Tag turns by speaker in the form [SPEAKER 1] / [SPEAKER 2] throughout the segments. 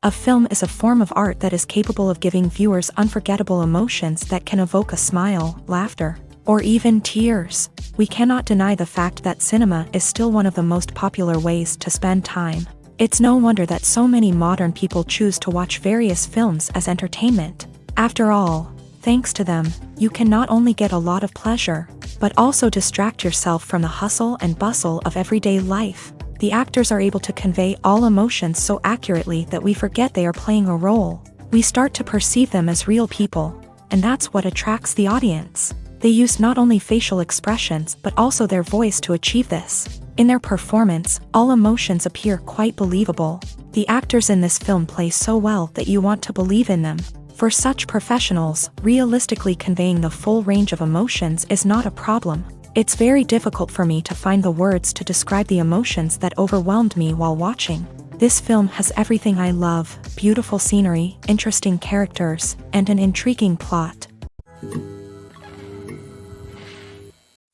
[SPEAKER 1] A film is a form of art that is capable of giving viewers unforgettable emotions that can evoke a smile, laughter, or even tears. We cannot deny the fact that cinema is still one of the most popular ways to spend time. It's no wonder that so many modern people choose to watch various films as entertainment. After all, thanks to them, you can not only get a lot of pleasure, but also distract yourself from the hustle and bustle of everyday life. The actors are able to convey all emotions so accurately that we forget they are playing a role. We start to perceive them as real people, and that's what attracts the audience. They use not only facial expressions but also their voice to achieve this. In their performance, all emotions appear quite believable. The actors in this film play so well that you want to believe in them. For such professionals, realistically conveying the full range of emotions is not a problem. It's very difficult for me to find the words to describe the emotions that overwhelmed me while watching. This film has everything I love: beautiful scenery, interesting characters, and an intriguing plot.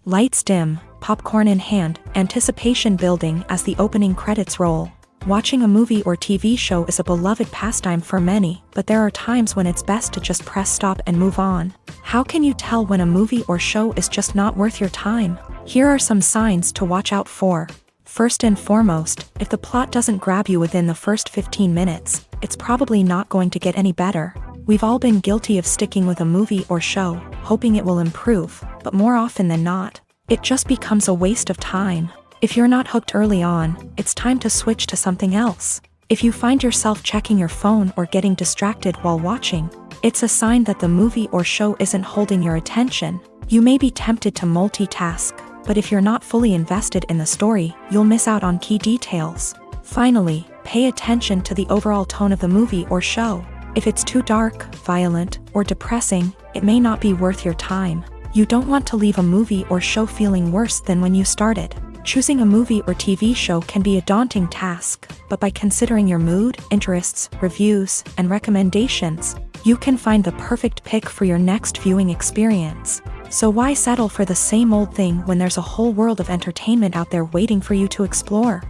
[SPEAKER 1] Lights dim, popcorn in hand, anticipation building as the opening credits roll. Watching a movie or TV show is a beloved pastime for many, but there are times when it's best to just press stop and move on. How can you tell when a movie or show is just not worth your time? Here are some signs to watch out for. First and foremost, if the plot doesn't grab you within the first 15 minutes, it's probably not going to get any better. We've all been guilty of sticking with a movie or show, hoping it will improve, but more often than not, it just becomes a waste of time. If you're not hooked early on, it's time to switch to something else. If you find yourself checking your phone or getting distracted while watching, it's a sign that the movie or show isn't holding your attention. You may be tempted to multitask, but if you're not fully invested in the story, you'll miss out on key details. Finally, pay attention to the overall tone of the movie or show. If it's too dark, violent, or depressing, it may not be worth your time. You don't want to leave a movie or show feeling worse than when you started. Choosing a movie or TV show can be a daunting task, but by considering your mood, interests, reviews, and recommendations, you can find the perfect pick for your next viewing experience. So why settle for the same old thing when there's a whole world of entertainment out there waiting for you to explore?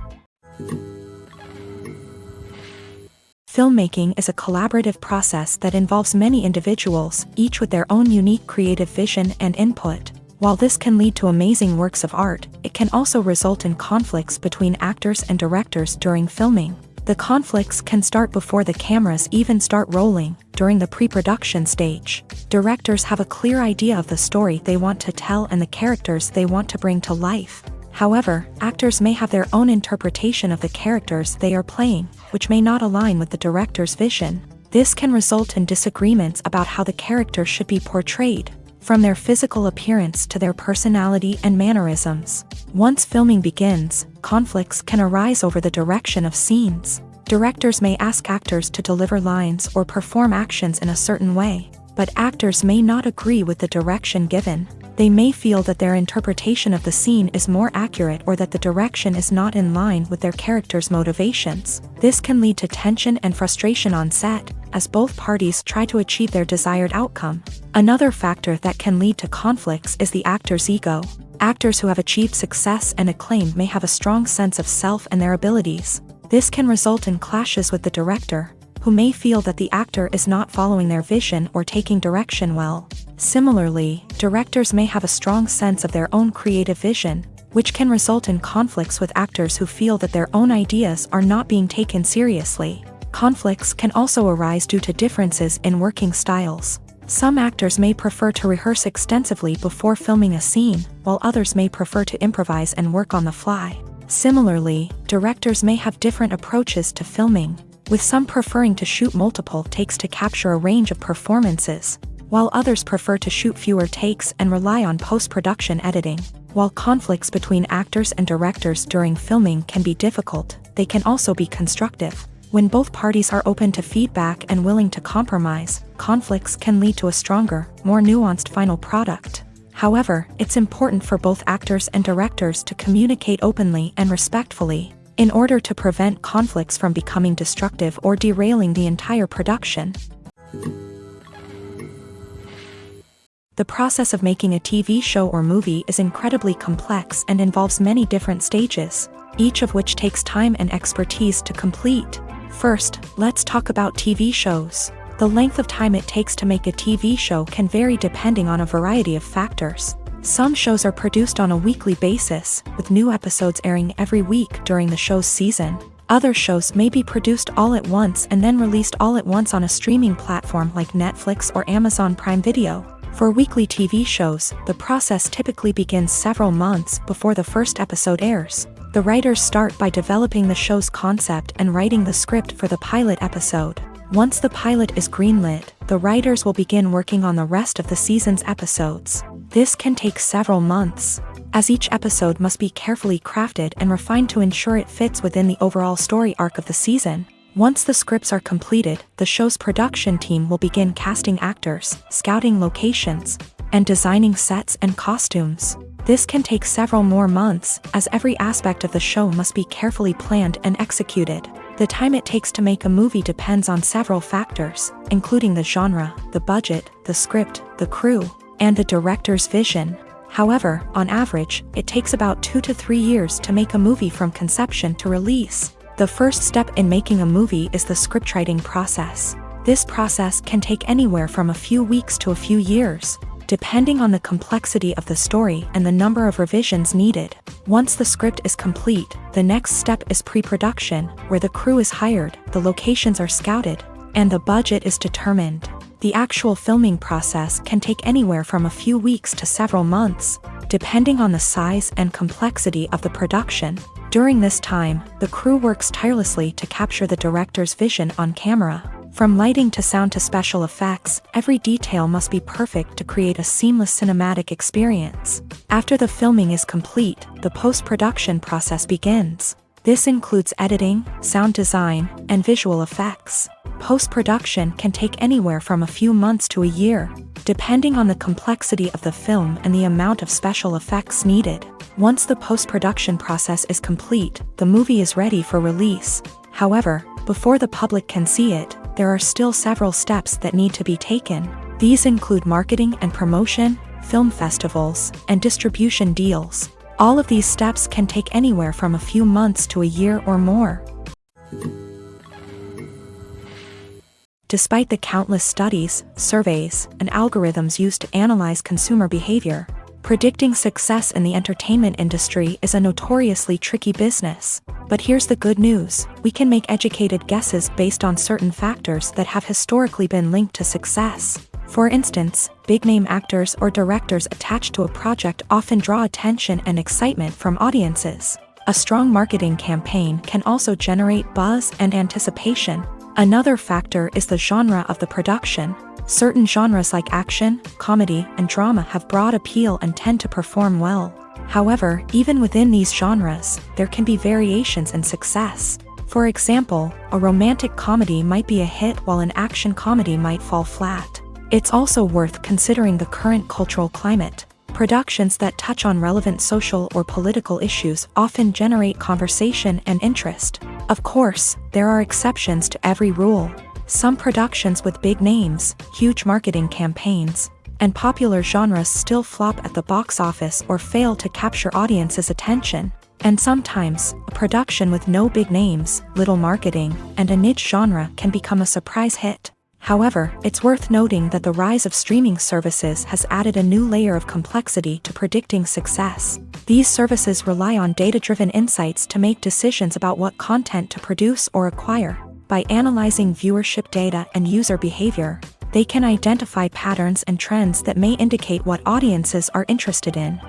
[SPEAKER 1] Filmmaking is a collaborative process that involves many individuals, each with their own unique creative vision and input. While this can lead to amazing works of art, it can also result in conflicts between actors and directors during filming. The conflicts can start before the cameras even start rolling, during the pre-production stage. Directors have a clear idea of the story they want to tell and the characters they want to bring to life. However, actors may have their own interpretation of the characters they are playing, which may not align with the director's vision. This can result in disagreements about how the character should be portrayed, from their physical appearance to their personality and mannerisms. Once filming begins, conflicts can arise over the direction of scenes. Directors may ask actors to deliver lines or perform actions in a certain way, but actors may not agree with the direction given. They may feel that their interpretation of the scene is more accurate or that the direction is not in line with their character's motivations. This can lead to tension and frustration on set, as both parties try to achieve their desired outcome. Another factor that can lead to conflicts is the actor's ego. Actors who have achieved success and acclaim may have a strong sense of self and their abilities. This can result in clashes with the director, who may feel that the actor is not following their vision or taking direction well. Similarly, directors may have a strong sense of their own creative vision, which can result in conflicts with actors who feel that their own ideas are not being taken seriously. Conflicts can also arise due to differences in working styles. Some actors may prefer to rehearse extensively before filming a scene, while others may prefer to improvise and work on the fly. Similarly, directors may have different approaches to filming, with some preferring to shoot multiple takes to capture a range of performances, while others prefer to shoot fewer takes and rely on post-production editing. While conflicts between actors and directors during filming can be difficult, they can also be constructive. When both parties are open to feedback and willing to compromise, conflicts can lead to a stronger, more nuanced final product. However, it's important for both actors and directors to communicate openly and respectfully, in order to prevent conflicts from becoming destructive or derailing the entire production. The process of making a TV show or movie is incredibly complex and involves many different stages, each of which takes time and expertise to complete. First, let's talk about TV shows. The length of time it takes to make a TV show can vary depending on a variety of factors. Some shows are produced on a weekly basis, with new episodes airing every week during the show's season. Other shows may be produced all at once and then released all at once on a streaming platform like Netflix or Amazon Prime Video. For weekly TV shows, the process typically begins several months before the first episode airs. The writers start by developing the show's concept and writing the script for the pilot episode. Once the pilot is greenlit, the writers will begin working on the rest of the season's episodes. This can take several months, as each episode must be carefully crafted and refined to ensure it fits within the overall story arc of the season. Once the scripts are completed, the show's production team will begin casting actors, scouting locations, and designing sets and costumes. This can take several more months, as every aspect of the show must be carefully planned and executed. The time it takes to make a movie depends on several factors, including the genre, the budget, the script, the crew, and the director's vision. However, on average, it takes about 2 to 3 years to make a movie from conception to release. The first step in making a movie is the scriptwriting process. This process can take anywhere from a few weeks to a few years, depending on the complexity of the story and the number of revisions needed. Once the script is complete, the next step is pre-production, where the crew is hired, the locations are scouted, and the budget is determined. The actual filming process can take anywhere from a few weeks to several months, depending on the size and complexity of the production. During this time, the crew works tirelessly to capture the director's vision on camera. From lighting to sound to special effects, every detail must be perfect to create a seamless cinematic experience. After the filming is complete, the post-production process begins. This includes editing, sound design, and visual effects. Post-production can take anywhere from a few months to a year, depending on the complexity of the film and the amount of special effects needed. Once the post-production process is complete, the movie is ready for release. However, before the public can see it, there are still several steps that need to be taken. These include marketing and promotion, film festivals, and distribution deals. All of these steps can take anywhere from a few months to a year or more. Despite the countless studies, surveys, and algorithms used to analyze consumer behavior, predicting success in the entertainment industry is a notoriously tricky business. But here's the good news: we can make educated guesses based on certain factors that have historically been linked to success. For instance, big-name actors or directors attached to a project often draw attention and excitement from audiences. A strong marketing campaign can also generate buzz and anticipation. Another factor is the genre of the production. Certain genres like action, comedy, and drama have broad appeal and tend to perform well. However, even within these genres, there can be variations in success. For example, a romantic comedy might be a hit while an action comedy might fall flat. It's also worth considering the current cultural climate. Productions that touch on relevant social or political issues often generate conversation and interest. Of course, there are exceptions to every rule. Some productions with big names, huge marketing campaigns, and popular genres still flop at the box office or fail to capture audiences' attention. And sometimes, a production with no big names, little marketing, and a niche genre can become a surprise hit. However, it's worth noting that the rise of streaming services has added a new layer of complexity to predicting success. These services rely on data-driven insights to make decisions about what content to produce or acquire. By analyzing viewership data and user behavior, they can identify patterns and trends that may indicate what audiences are interested in.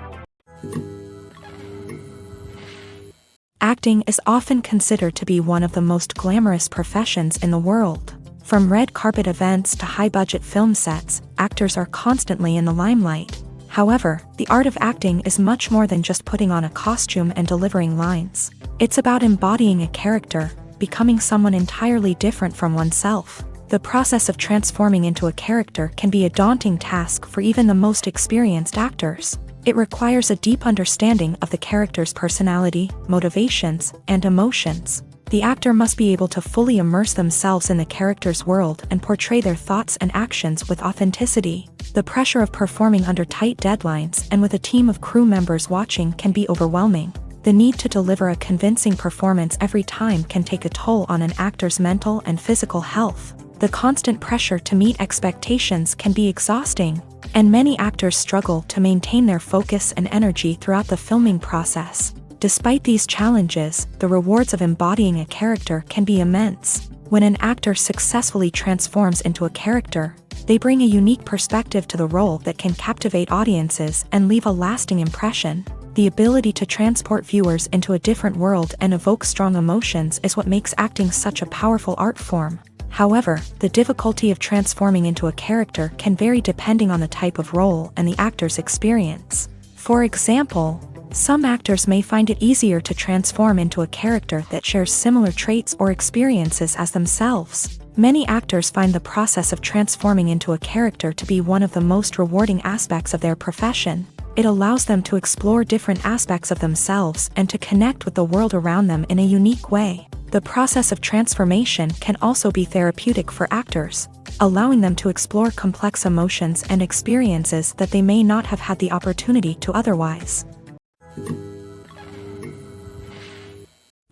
[SPEAKER 1] Acting is often considered to be one of the most glamorous professions in the world. From red carpet events to high-budget film sets, actors are constantly in the limelight. However, the art of acting is much more than just putting on a costume and delivering lines. It's about embodying a character, becoming someone entirely different from oneself. The process of transforming into a character can be a daunting task for even the most experienced actors. It requires a deep understanding of the character's personality, motivations, and emotions. The actor must be able to fully immerse themselves in the character's world and portray their thoughts and actions with authenticity. The pressure of performing under tight deadlines and with a team of crew members watching can be overwhelming. The need to deliver a convincing performance every time can take a toll on an actor's mental and physical health. The constant pressure to meet expectations can be exhausting, and many actors struggle to maintain their focus and energy throughout the filming process. Despite these challenges, the rewards of embodying a character can be immense. When an actor successfully transforms into a character, they bring a unique perspective to the role that can captivate audiences and leave a lasting impression. The ability to transport viewers into a different world and evoke strong emotions is what makes acting such a powerful art form. However, the difficulty of transforming into a character can vary depending on the type of role and the actor's experience. For example, some actors may find it easier to transform into a character that shares similar traits or experiences as themselves. Many actors find the process of transforming into a character to be one of the most rewarding aspects of their profession. It allows them to explore different aspects of themselves and to connect with the world around them in a unique way. The process of transformation can also be therapeutic for actors, allowing them to explore complex emotions and experiences that they may not have had the opportunity to otherwise.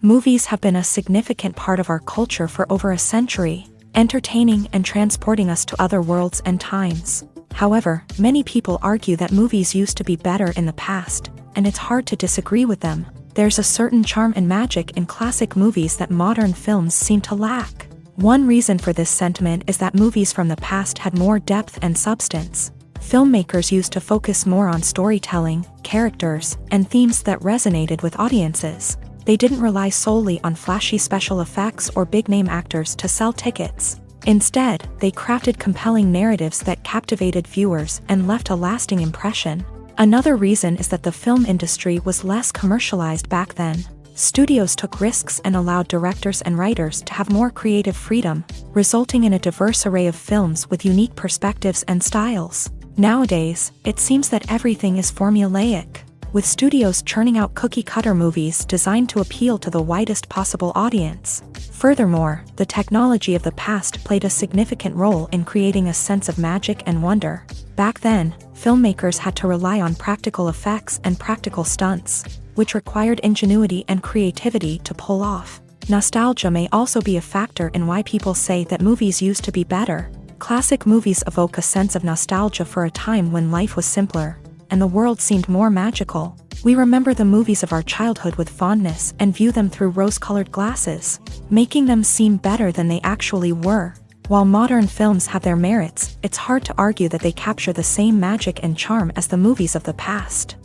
[SPEAKER 1] Movies have been a significant part of our culture for over a century, entertaining and transporting us to other worlds and times. However, many people argue that movies used to be better in the past, and it's hard to disagree with them. There's a certain charm and magic in classic movies that modern films seem to lack. One reason for this sentiment is that movies from the past had more depth and substance. Filmmakers used to focus more on storytelling, characters, and themes that resonated with audiences. They didn't rely solely on flashy special effects or big-name actors to sell tickets. Instead, they crafted compelling narratives that captivated viewers and left a lasting impression. Another reason is that the film industry was less commercialized back then. Studios took risks and allowed directors and writers to have more creative freedom, resulting in a diverse array of films with unique perspectives and styles. Nowadays, it seems that everything is formulaic, with studios churning out cookie-cutter movies designed to appeal to the widest possible audience. Furthermore, the technology of the past played a significant role in creating a sense of magic and wonder. Back then, filmmakers had to rely on practical effects and practical stunts, which required ingenuity and creativity to pull off. Nostalgia may also be a factor in why people say that movies used to be better. Classic movies evoke a sense of nostalgia for a time when life was simpler, and the world seemed more magical. We remember the movies of our childhood with fondness and view them through rose-colored glasses, making them seem better than they actually were. While modern films have their merits, it's hard to argue that they capture the same magic and charm as the movies of the past.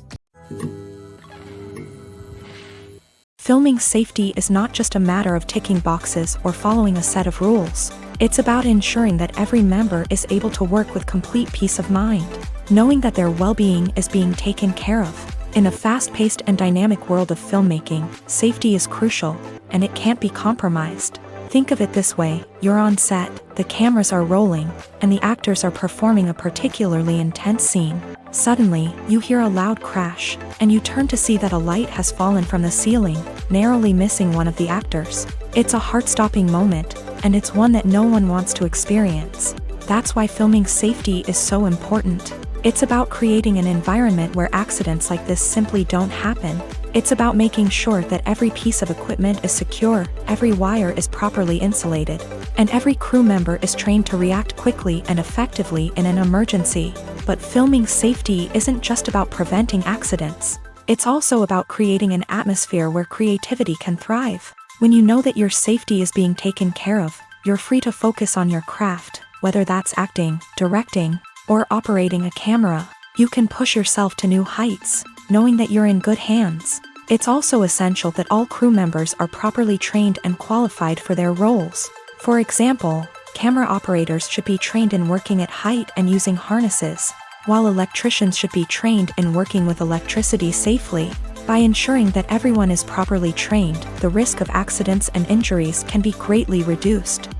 [SPEAKER 1] Filming safety is not just a matter of ticking boxes or following a set of rules. It's about ensuring that every member is able to work with complete peace of mind, knowing that their well-being is being taken care of. In a fast-paced and dynamic world of filmmaking, safety is crucial, and it can't be compromised. Think of it this way: you're on set, the cameras are rolling, and the actors are performing a particularly intense scene. Suddenly, you hear a loud crash, and you turn to see that a light has fallen from the ceiling, narrowly missing one of the actors. It's a heart-stopping moment, and it's one that no one wants to experience. That's why filming safety is so important. It's about creating an environment where accidents like this simply don't happen. It's about making sure that every piece of equipment is secure, every wire is properly insulated, and every crew member is trained to react quickly and effectively in an emergency. But filming safety isn't just about preventing accidents. It's also about creating an atmosphere where creativity can thrive. When you know that your safety is being taken care of, you're free to focus on your craft, whether that's acting, directing, or operating a camera. You can push yourself to new heights, knowing that you're in good hands. It's also essential that all crew members are properly trained and qualified for their roles. For example, camera operators should be trained in working at height and using harnesses, while electricians should be trained in working with electricity safely. By ensuring that everyone is properly trained, the risk of accidents and injuries can be greatly reduced.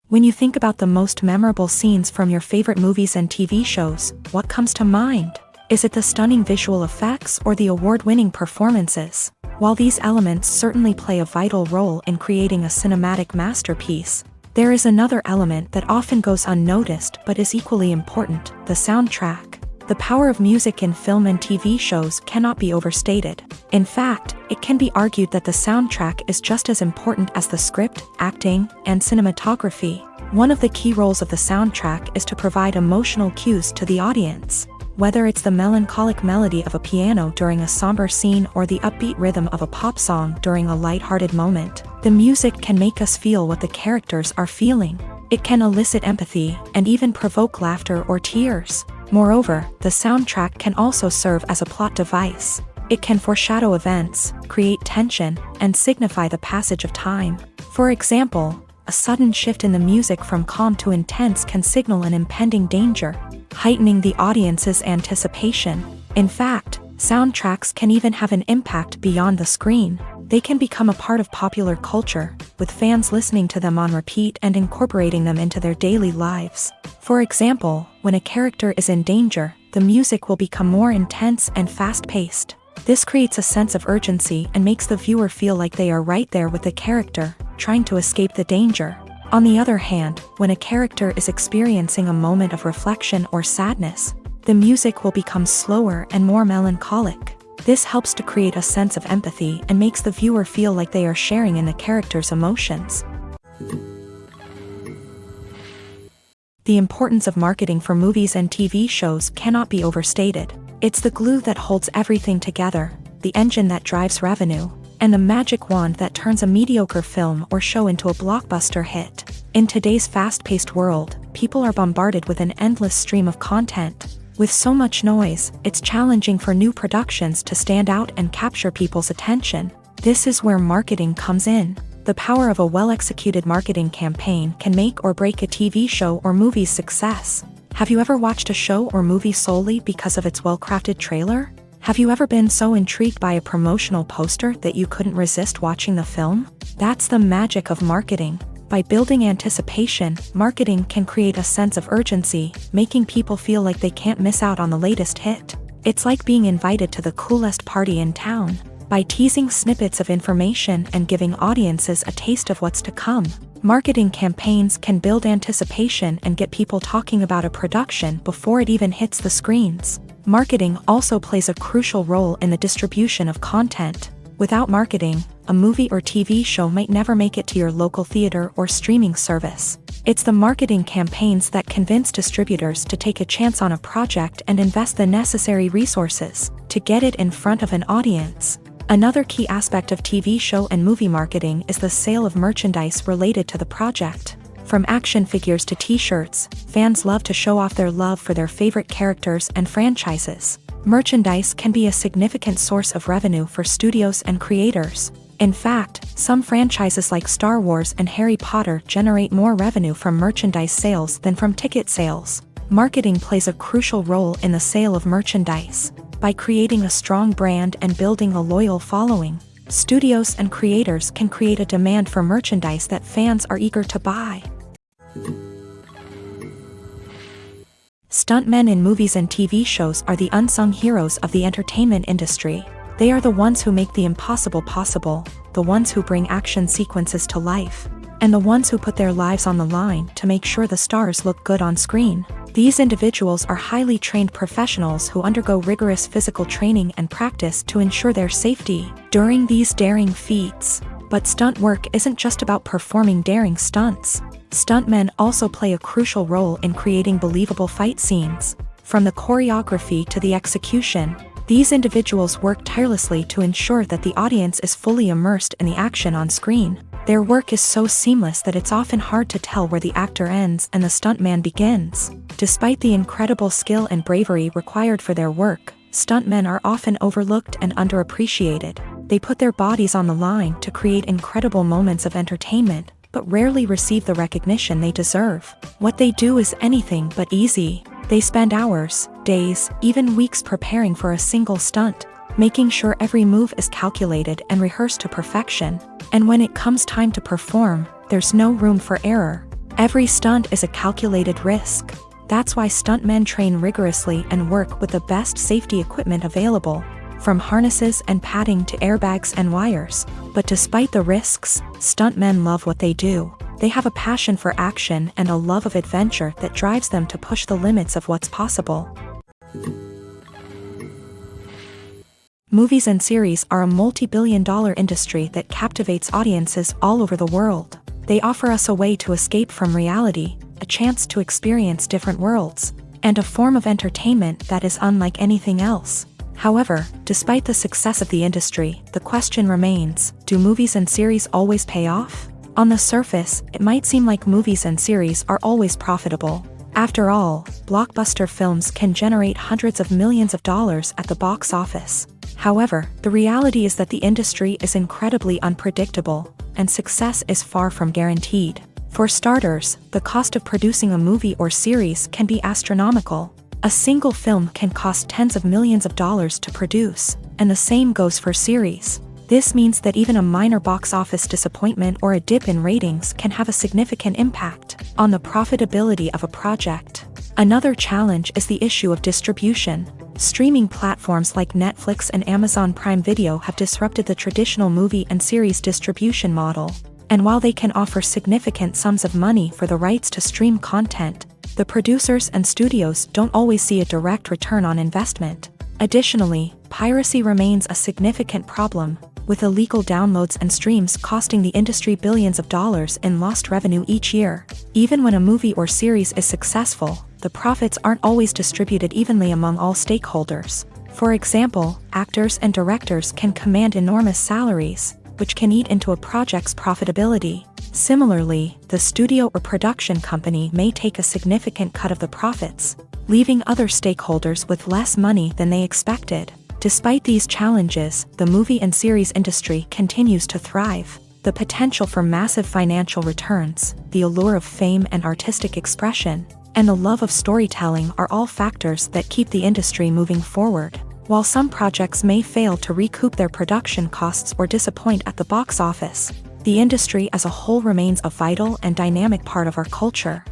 [SPEAKER 1] When you think about the most memorable scenes from your favorite movies and TV shows, what comes to mind? Is it the stunning visual effects or the award-winning performances? While these elements certainly play a vital role in creating a cinematic masterpiece, there is another element that often goes unnoticed but is equally important: the soundtrack. The power of music in film and TV shows cannot be overstated. In fact, it can be argued that the soundtrack is just as important as the script, acting, and cinematography. One of the key roles of the soundtrack is to provide emotional cues to the audience. Whether it's the melancholic melody of a piano during a somber scene or the upbeat rhythm of a pop song during a lighthearted moment, the music can make us feel what the characters are feeling. It can elicit empathy and even provoke laughter or tears. Moreover, the soundtrack can also serve as a plot device. It can foreshadow events, create tension, and signify the passage of time. For example, a sudden shift in the music from calm to intense can signal an impending danger, heightening the audience's anticipation. In fact, soundtracks can even have an impact beyond the screen. They can become a part of popular culture, with fans listening to them on repeat and incorporating them into their daily lives. For example, when a character is in danger, the music will become more intense and fast-paced. This creates a sense of urgency and makes the viewer feel like they are right there with the character, trying to escape the danger. On the other hand, when a character is experiencing a moment of reflection or sadness, the music will become slower and more melancholic. This helps to create a sense of empathy and makes the viewer feel like they are sharing in the character's emotions. The importance of marketing for movies and TV shows cannot be overstated. It's the glue that holds everything together, the engine that drives revenue, and the magic wand that turns a mediocre film or show into a blockbuster hit. In today's fast-paced world, people are bombarded with an endless stream of content. With so much noise, it's challenging for new productions to stand out and capture people's attention. This is where marketing comes in. The power of a well-executed marketing campaign can make or break a TV show or movie's success. Have you ever watched a show or movie solely because of its well-crafted trailer? Have you ever been so intrigued by a promotional poster that you couldn't resist watching the film? That's the magic of marketing. By building anticipation, marketing can create a sense of urgency, making people feel like they can't miss out on the latest hit. It's like being invited to the coolest party in town. By teasing snippets of information and giving audiences a taste of what's to come, marketing campaigns can build anticipation and get people talking about a production before it even hits the screens. Marketing also plays a crucial role in the distribution of content. Without marketing, a movie or TV show might never make it to your local theater or streaming service. It's the marketing campaigns that convince distributors to take a chance on a project and invest the necessary resources to get it in front of an audience. Another key aspect of TV show and movie marketing is the sale of merchandise related to the project. From action figures to t-shirts, fans love to show off their love for their favorite characters and franchises. Merchandise can be a significant source of revenue for studios and creators. In fact, some franchises like Star Wars and Harry Potter generate more revenue from merchandise sales than from ticket sales. Marketing plays a crucial role in the sale of merchandise. By creating a strong brand and building a loyal following, studios and creators can create a demand for merchandise that fans are eager to buy. Stuntmen in movies and TV shows are the unsung heroes of the entertainment industry. They are the ones who make the impossible possible, the ones who bring action sequences to life, and the ones who put their lives on the line to make sure the stars look good on screen. These individuals are highly trained professionals who undergo rigorous physical training and practice to ensure their safety during these daring feats. But stunt work isn't just about performing daring stunts. Stuntmen also play a crucial role in creating believable fight scenes. From the choreography to the execution, These individuals work tirelessly to ensure that the audience is fully immersed in the action on screen. Their work is so seamless that it's often hard to tell where the actor ends and the stuntman begins. Despite the incredible skill and bravery required for their work, stuntmen are often overlooked and underappreciated. They put their bodies on the line to create incredible moments of entertainment, but rarely receive the recognition they deserve. What they do is anything but easy. They spend hours, days, even weeks preparing for a single stunt, making sure every move is calculated and rehearsed to perfection. And when it comes time to perform, there's no room for error. Every stunt is a calculated risk. That's why stuntmen train rigorously and work with the best safety equipment available, from harnesses and padding to airbags and wires. But despite the risks, stuntmen love what they do. They have a passion for action and a love of adventure that drives them to push the limits of what's possible. Movies and series are a multi-billion-dollar industry that captivates audiences all over the world. They offer us a way to escape from reality, a chance to experience different worlds, and a form of entertainment that is unlike anything else. However, despite the success of the industry, the question remains, do movies and series always pay off? On the surface, it might seem like movies and series are always profitable. After all, blockbuster films can generate hundreds of millions of dollars at the box office. However, the reality is that the industry is incredibly unpredictable, and success is far from guaranteed. For starters, the cost of producing a movie or series can be astronomical. A single film can cost tens of millions of dollars to produce, and the same goes for series. This means that even a minor box office disappointment or a dip in ratings can have a significant impact on the profitability of a project. Another challenge is the issue of distribution. Streaming platforms like Netflix and Amazon Prime Video have disrupted the traditional movie and series distribution model. And while they can offer significant sums of money for the rights to stream content, the producers and studios don't always see a direct return on investment. Additionally, piracy remains a significant problem, with illegal downloads and streams costing the industry billions of dollars in lost revenue each year. Even when a movie or series is successful, the profits aren't always distributed evenly among all stakeholders. For example, actors and directors can command enormous salaries, which can eat into a project's profitability. Similarly, the studio or production company may take a significant cut of the profits, leaving other stakeholders with less money than they expected. Despite these challenges, the movie and series industry continues to thrive. The potential for massive financial returns, the allure of fame and artistic expression, and the love of storytelling are all factors that keep the industry moving forward. While some projects may fail to recoup their production costs or disappoint at the box office, the industry as a whole remains a vital and dynamic part of our culture.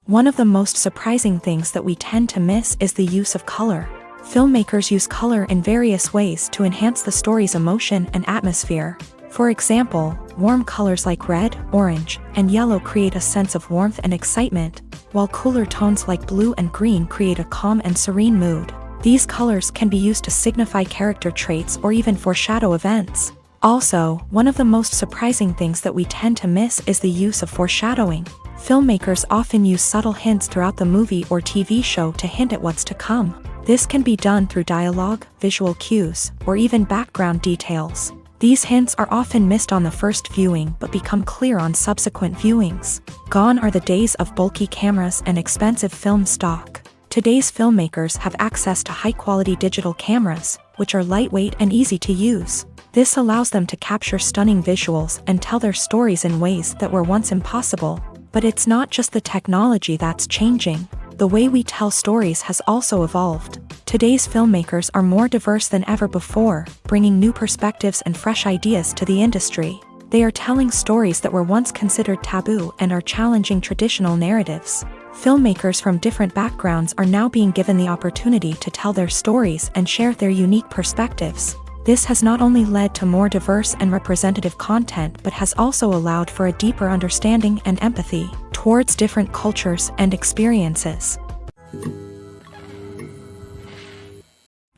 [SPEAKER 1] One of the most surprising things that we tend to miss is the use of color. Filmmakers use color in various ways to enhance the story's emotion and atmosphere. For example, warm colors like red, orange, and yellow create a sense of warmth and excitement, while cooler tones like blue and green create a calm and serene mood. These colors can be used to signify character traits or even foreshadow events. Also, one of the most surprising things that we tend to miss is the use of foreshadowing. Filmmakers often use subtle hints throughout the movie or TV show to hint at what's to come. This can be done through dialogue, visual cues, or even background details. These hints are often missed on the first viewing but become clear on subsequent viewings. Gone are the days of bulky cameras and expensive film stock. Today's filmmakers have access to high-quality digital cameras, which are lightweight and easy to use. This allows them to capture stunning visuals and tell their stories in ways that were once impossible. But it's not just the technology that's changing. The way we tell stories has also evolved. Today's filmmakers are more diverse than ever before, bringing new perspectives and fresh ideas to the industry. They are telling stories that were once considered taboo and are challenging traditional narratives. Filmmakers from different backgrounds are now being given the opportunity to tell their stories and share their unique perspectives. This has not only led to more diverse and representative content but has also allowed for a deeper understanding and empathy towards different cultures and experiences.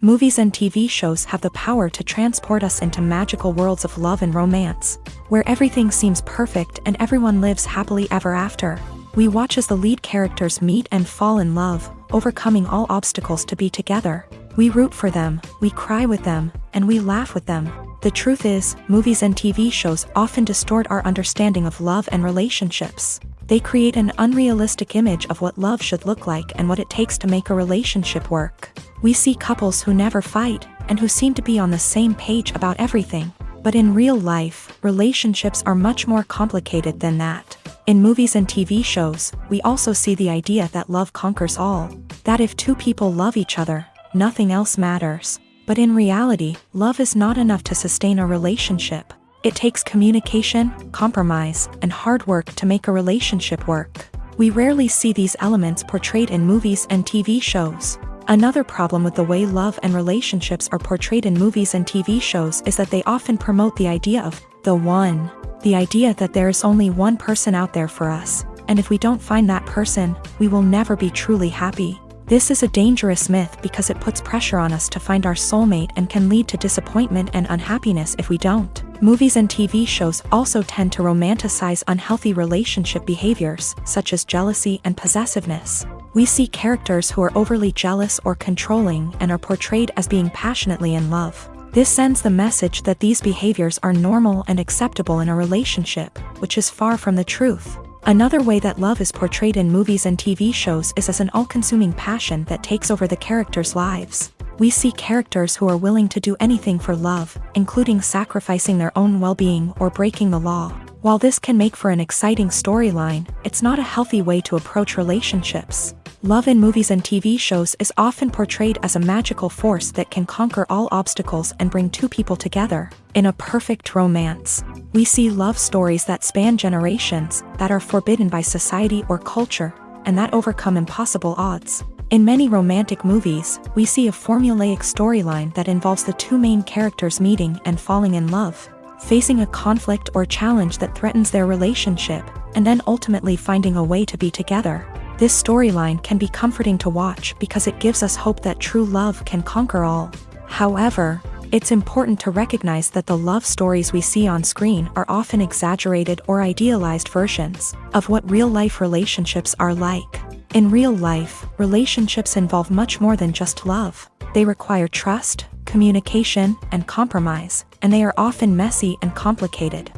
[SPEAKER 1] Movies and TV shows have the power to transport us into magical worlds of love and romance, where everything seems perfect and everyone lives happily ever after. We watch as the lead characters meet and fall in love, overcoming all obstacles to be together. We root for them, we cry with them, and we laugh with them. The truth is, movies and TV shows often distort our understanding of love and relationships. They create an unrealistic image of what love should look like and what it takes to make a relationship work. We see couples who never fight, and who seem to be on the same page about everything. But in real life, relationships are much more complicated than that. In movies and TV shows, we also see the idea that love conquers all. That if two people love each other, nothing else matters. But in reality, love is not enough to sustain a relationship. It takes communication, compromise, and hard work to make a relationship work. We rarely see these elements portrayed in movies and TV shows. Another problem with the way love and relationships are portrayed in movies and TV shows is that they often promote the idea of the one. The idea that there is only one person out there for us, and if we don't find that person, we will never be truly happy. This is a dangerous myth because it puts pressure on us to find our soulmate and can lead to disappointment and unhappiness if we don't. Movies and TV shows also tend to romanticize unhealthy relationship behaviors, such as jealousy and possessiveness. We see characters who are overly jealous or controlling and are portrayed as being passionately in love. This sends the message that these behaviors are normal and acceptable in a relationship, which is far from the truth. Another way that love is portrayed in movies and TV shows is as an all-consuming passion that takes over the characters' lives. We see characters who are willing to do anything for love, including sacrificing their own well-being or breaking the law. While this can make for an exciting storyline, it's not a healthy way to approach relationships. Love in movies and TV shows is often portrayed as a magical force that can conquer all obstacles and bring two people together in a perfect romance. We see love stories that span generations, that are forbidden by society or culture, and that overcome impossible odds. In many romantic movies, we see a formulaic storyline that involves the two main characters meeting and falling in love, facing a conflict or challenge that threatens their relationship, and then ultimately finding a way to be together. This storyline can be comforting to watch because it gives us hope that true love can conquer all. However, it's important to recognize that the love stories we see on screen are often exaggerated or idealized versions of what real-life relationships are like. In real life, relationships involve much more than just love. They require trust, communication, and compromise, and they are often messy and complicated.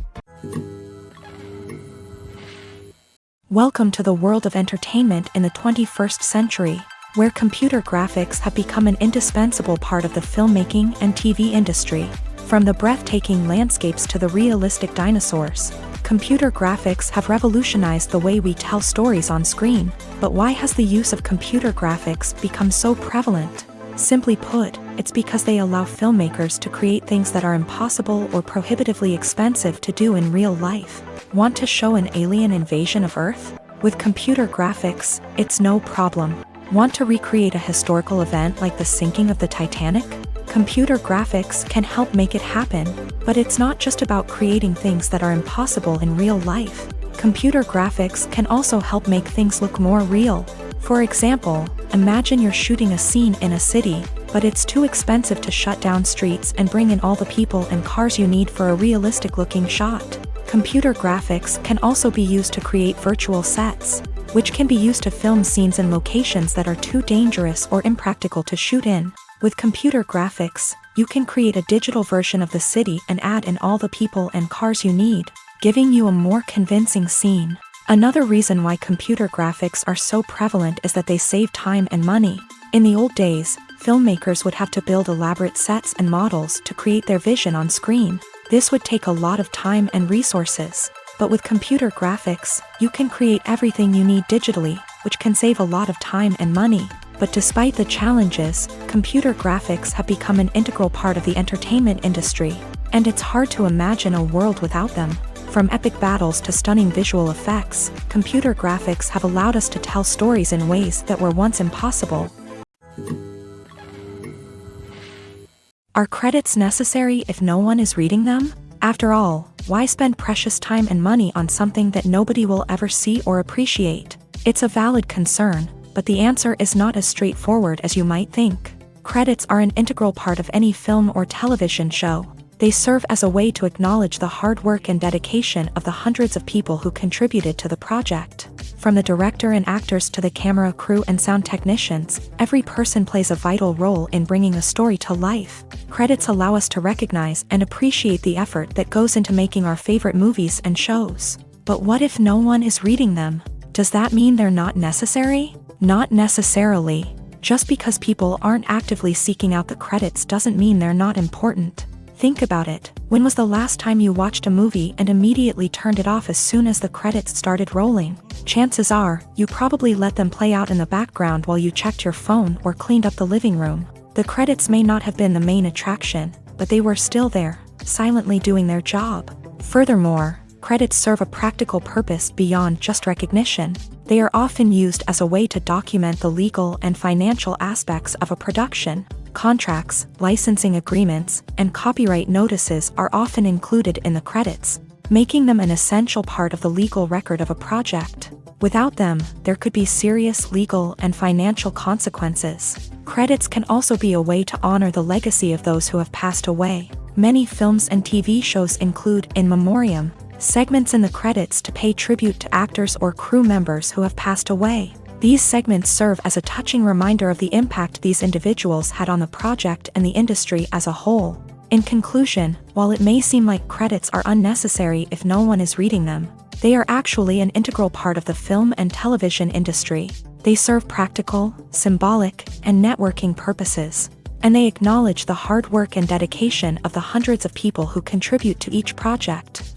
[SPEAKER 1] Welcome to the world of entertainment in the 21st century, where computer graphics have become an indispensable part of the filmmaking and TV industry. From the breathtaking landscapes to the realistic dinosaurs, computer graphics have revolutionized the way we tell stories on screen. But why has the use of computer graphics become so prevalent? Simply put, it's because they allow filmmakers to create things that are impossible or prohibitively expensive to do in real life. Want to show an alien invasion of Earth? With computer graphics, it's no problem. Want to recreate a historical event like the sinking of the Titanic? Computer graphics can help make it happen, but it's not just about creating things that are impossible in real life. Computer graphics can also help make things look more real. For example, imagine you're shooting a scene in a city, but it's too expensive to shut down streets and bring in all the people and cars you need for a realistic-looking shot. Computer graphics can also be used to create virtual sets, which can be used to film scenes in locations that are too dangerous or impractical to shoot in. With computer graphics, you can create a digital version of the city and add in all the people and cars you need, giving you a more convincing scene. Another reason why computer graphics are so prevalent is that they save time and money. In the old days, filmmakers would have to build elaborate sets and models to create their vision on screen. This would take a lot of time and resources. But with computer graphics, you can create everything you need digitally, which can save a lot of time and money. But despite the challenges, computer graphics have become an integral part of the entertainment industry, and it's hard to imagine a world without them. From epic battles to stunning visual effects, computer graphics have allowed us to tell stories in ways that were once impossible. Are credits necessary if no one is reading them? After all, why spend precious time and money on something that nobody will ever see or appreciate? It's a valid concern, but the answer is not as straightforward as you might think. Credits are an integral part of any film or television show. They serve as a way to acknowledge the hard work and dedication of the hundreds of people who contributed to the project. From the director and actors to the camera crew and sound technicians, every person plays a vital role in bringing a story to life. Credits allow us to recognize and appreciate the effort that goes into making our favorite movies and shows. But what if no one is reading them? Does that mean they're not necessary? Not necessarily. Just because people aren't actively seeking out the credits doesn't mean they're not important. Think about it. When was the last time you watched a movie and immediately turned it off as soon as the credits started rolling? Chances are, you probably let them play out in the background while you checked your phone or cleaned up the living room. The credits may not have been the main attraction, but they were still there, silently doing their job. Furthermore, credits serve a practical purpose beyond just recognition. They are often used as a way to document the legal and financial aspects of a production. Contracts, licensing agreements, and copyright notices are often included in the credits, making them an essential part of the legal record of a project. Without them, there could be serious legal and financial consequences. Credits can also be a way to honor the legacy of those who have passed away. Many films and TV shows include in memoriam segments in the credits to pay tribute to actors or crew members who have passed away. These segments serve as a touching reminder of the impact these individuals had on the project and the industry as a whole. In conclusion, while it may seem like credits are unnecessary if no one is reading them, they are actually an integral part of the film and television industry. They serve practical, symbolic, and networking purposes, and they acknowledge the hard work and dedication of the hundreds of people who contribute to each project.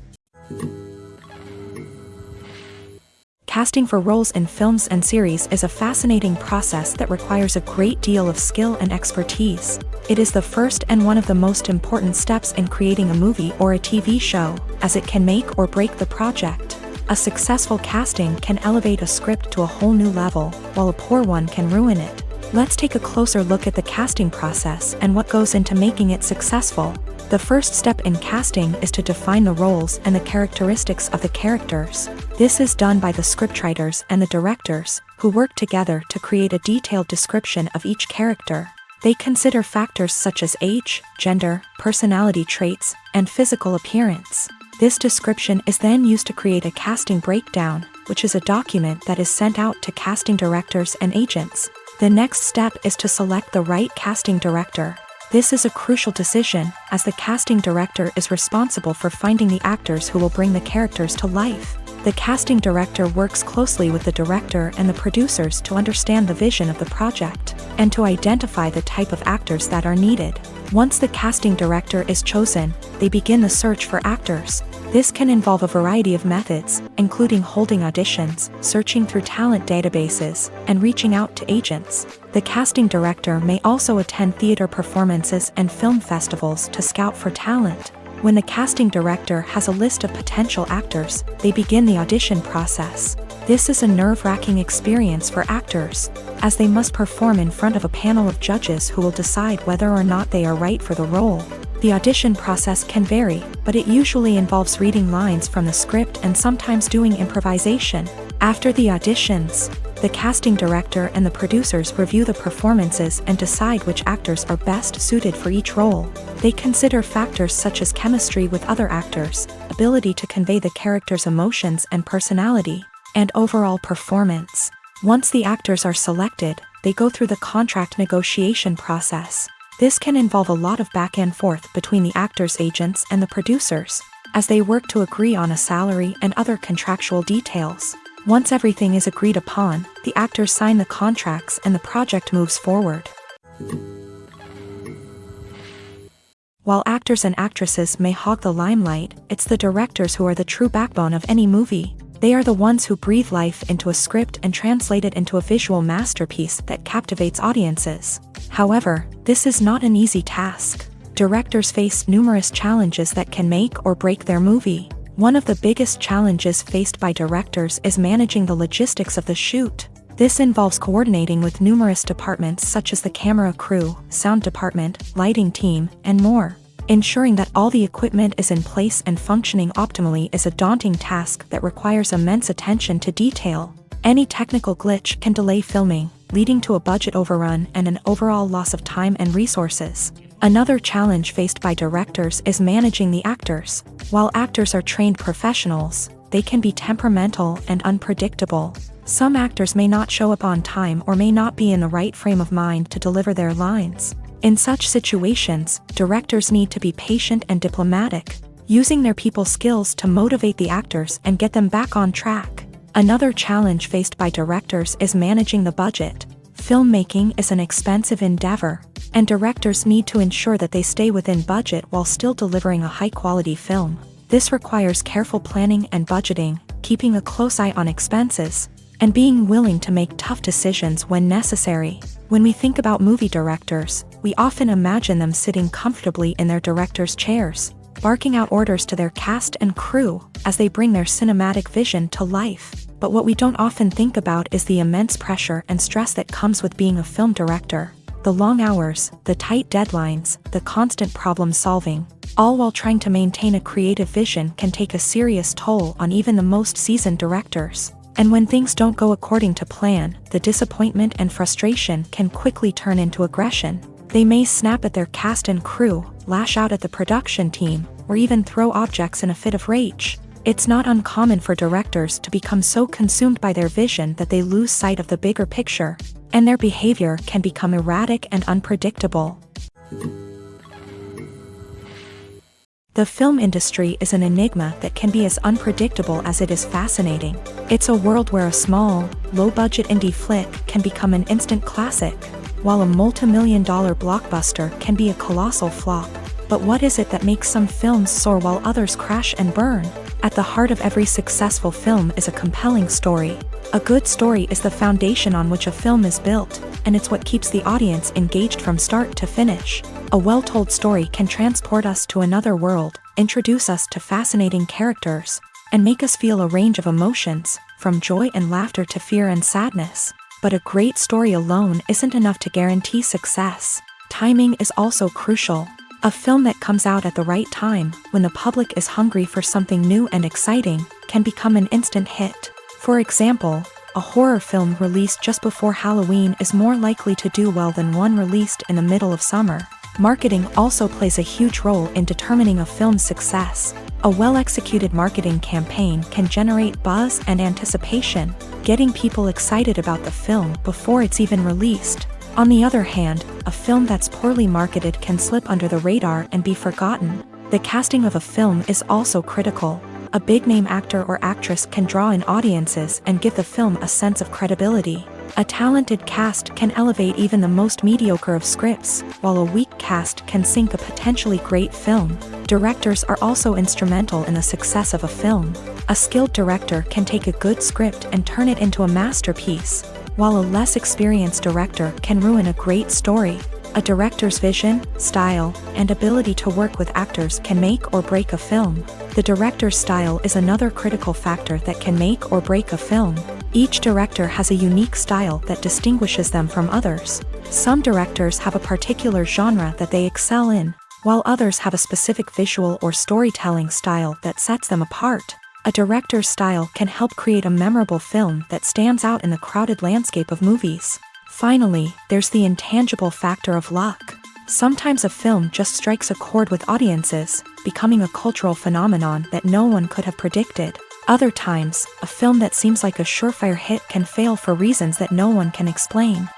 [SPEAKER 1] Casting for roles in films and series is a fascinating process that requires a great deal of skill and expertise. It is the first and one of the most important steps in creating a movie or a TV show, as it can make or break the project. A successful casting can elevate a script to a whole new level, while a poor one can ruin it. Let's take a closer look at the casting process and what goes into making it successful. The first step in casting is to define the roles and the characteristics of the characters. This is done by the scriptwriters and the directors, who work together to create a detailed description of each character. They consider factors such as age, gender, personality traits, and physical appearance. This description is then used to create a casting breakdown, which is a document that is sent out to casting directors and agents. The next step is to select the right casting director. This is a crucial decision, as the casting director is responsible for finding the actors who will bring the characters to life. The casting director works closely with the director and the producers to understand the vision of the project, and to identify the type of actors that are needed. Once the casting director is chosen, they begin the search for actors. This can involve a variety of methods, including holding auditions, searching through talent databases, and reaching out to agents. The casting director may also attend theater performances and film festivals to scout for talent. When the casting director has a list of potential actors, they begin the audition process. This is a nerve-wracking experience for actors, as they must perform in front of a panel of judges who will decide whether or not they are right for the role. The audition process can vary, but it usually involves reading lines from the script and sometimes doing improvisation. After the auditions, the casting director and the producers review the performances and decide which actors are best suited for each role. They consider factors such as chemistry with other actors, ability to convey the character's emotions and personality, and overall performance. Once the actors are selected, they go through the contract negotiation process. This can involve a lot of back and forth between the actors' agents and the producers, as they work to agree on a salary and other contractual details. Once everything is agreed upon, the actors sign the contracts and the project moves forward. While actors and actresses may hog the limelight, it's the directors who are the true backbone of any movie. They are the ones who breathe life into a script and translate it into a visual masterpiece that captivates audiences. However, this is not an easy task. Directors face numerous challenges that can make or break their movie. One of the biggest challenges faced by directors is managing the logistics of the shoot. This involves coordinating with numerous departments such as the camera crew, sound department, lighting team, and more. Ensuring that all the equipment is in place and functioning optimally is a daunting task that requires immense attention to detail. Any technical glitch can delay filming, leading to a budget overrun and an overall loss of time and resources. Another challenge faced by directors is managing the actors. While actors are trained professionals, they can be temperamental and unpredictable. Some actors may not show up on time or may not be in the right frame of mind to deliver their lines. In such situations, directors need to be patient and diplomatic, using their people skills to motivate the actors and get them back on track. Another challenge faced by directors is managing the budget. Filmmaking is an expensive endeavor, and directors need to ensure that they stay within budget while still delivering a high-quality film. This requires careful planning and budgeting, keeping a close eye on expenses, and being willing to make tough decisions when necessary. When we think about movie directors, we often imagine them sitting comfortably in their director's chairs, barking out orders to their cast and crew as they bring their cinematic vision to life. But what we don't often think about is the immense pressure and stress that comes with being a film director. The long hours, the tight deadlines, the constant problem solving, all while trying to maintain a creative vision can take a serious toll on even the most seasoned directors. And when things don't go according to plan, the disappointment and frustration can quickly turn into aggression. They may snap at their cast and crew, lash out at the production team, or even throw objects in a fit of rage. It's not uncommon for directors to become so consumed by their vision that they lose sight of the bigger picture, and their behavior can become erratic and unpredictable. The film industry is an enigma that can be as unpredictable as it is fascinating. It's a world where a small, low-budget indie flick can become an instant classic, while a multi-million-dollar blockbuster can be a colossal flop. But what is it that makes some films soar while others crash and burn? At the heart of every successful film is a compelling story. A good story is the foundation on which a film is built, and it's what keeps the audience engaged from start to finish. A well-told story can transport us to another world, introduce us to fascinating characters, and make us feel a range of emotions, from joy and laughter to fear and sadness. But a great story alone isn't enough to guarantee success. Timing is also crucial. A film that comes out at the right time, when the public is hungry for something new and exciting, can become an instant hit. For example, a horror film released just before Halloween is more likely to do well than one released in the middle of summer. Marketing also plays a huge role in determining a film's success. A well-executed marketing campaign can generate buzz and anticipation, getting people excited about the film before it's even released. On the other hand, a film that's poorly marketed can slip under the radar and be forgotten. The casting of a film is also critical. A big-name actor or actress can draw in audiences and give the film a sense of credibility. A talented cast can elevate even the most mediocre of scripts, while a weak cast can sink a potentially great film. Directors are also instrumental in the success of a film. A skilled director can take a good script and turn it into a masterpiece, while a less experienced director can ruin a great story. A director's vision, style, and ability to work with actors can make or break a film. The director's style is another critical factor that can make or break a film. Each director has a unique style that distinguishes them from others. Some directors have a particular genre that they excel in, while others have a specific visual or storytelling style that sets them apart. A director's style can help create a memorable film that stands out in the crowded landscape of movies. Finally, there's the intangible factor of luck. Sometimes a film just strikes a chord with audiences, becoming a cultural phenomenon that no one could have predicted. Other times, a film that seems like a surefire hit can fail for reasons that no one can explain.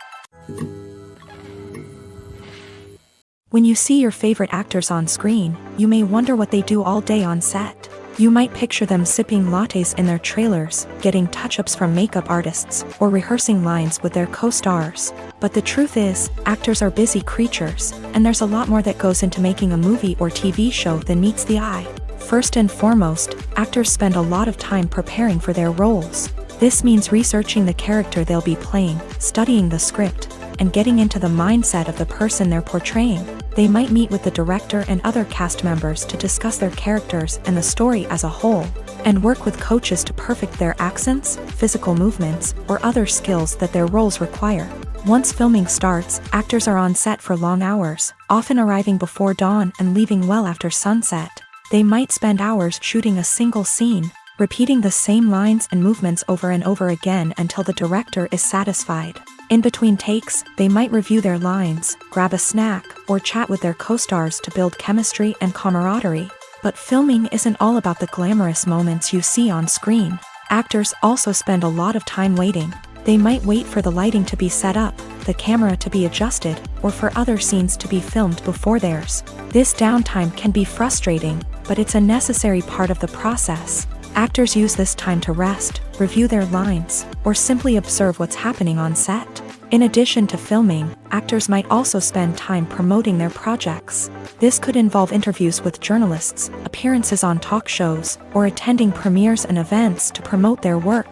[SPEAKER 1] When you see your favorite actors on screen, you may wonder what they do all day on set. You might picture them sipping lattes in their trailers, getting touch-ups from makeup artists, or rehearsing lines with their co-stars. But the truth is, actors are busy creatures, and there's a lot more that goes into making a movie or TV show than meets the eye. First and foremost, actors spend a lot of time preparing for their roles. This means researching the character they'll be playing, studying the script, and getting into the mindset of the person they're portraying. They might meet with the director and other cast members to discuss their characters and the story as a whole, and work with coaches to perfect their accents, physical movements, or other skills that their roles require. Once filming starts, actors are on set for long hours, often arriving before dawn and leaving well after sunset. They might spend hours shooting a single scene, repeating the same lines and movements over and over again until the director is satisfied. In between takes, they might review their lines, grab a snack, or chat with their co-stars to build chemistry and camaraderie. But filming isn't all about the glamorous moments you see on screen. Actors also spend a lot of time waiting. They might wait for the lighting to be set up, the camera to be adjusted, or for other scenes to be filmed before theirs. This downtime can be frustrating, but it's a necessary part of the process. Actors use this time to rest, review their lines, or simply observe what's happening on set. In addition to filming, actors might also spend time promoting their projects. This could involve interviews with journalists, appearances on talk shows, or attending premieres and events to promote their work.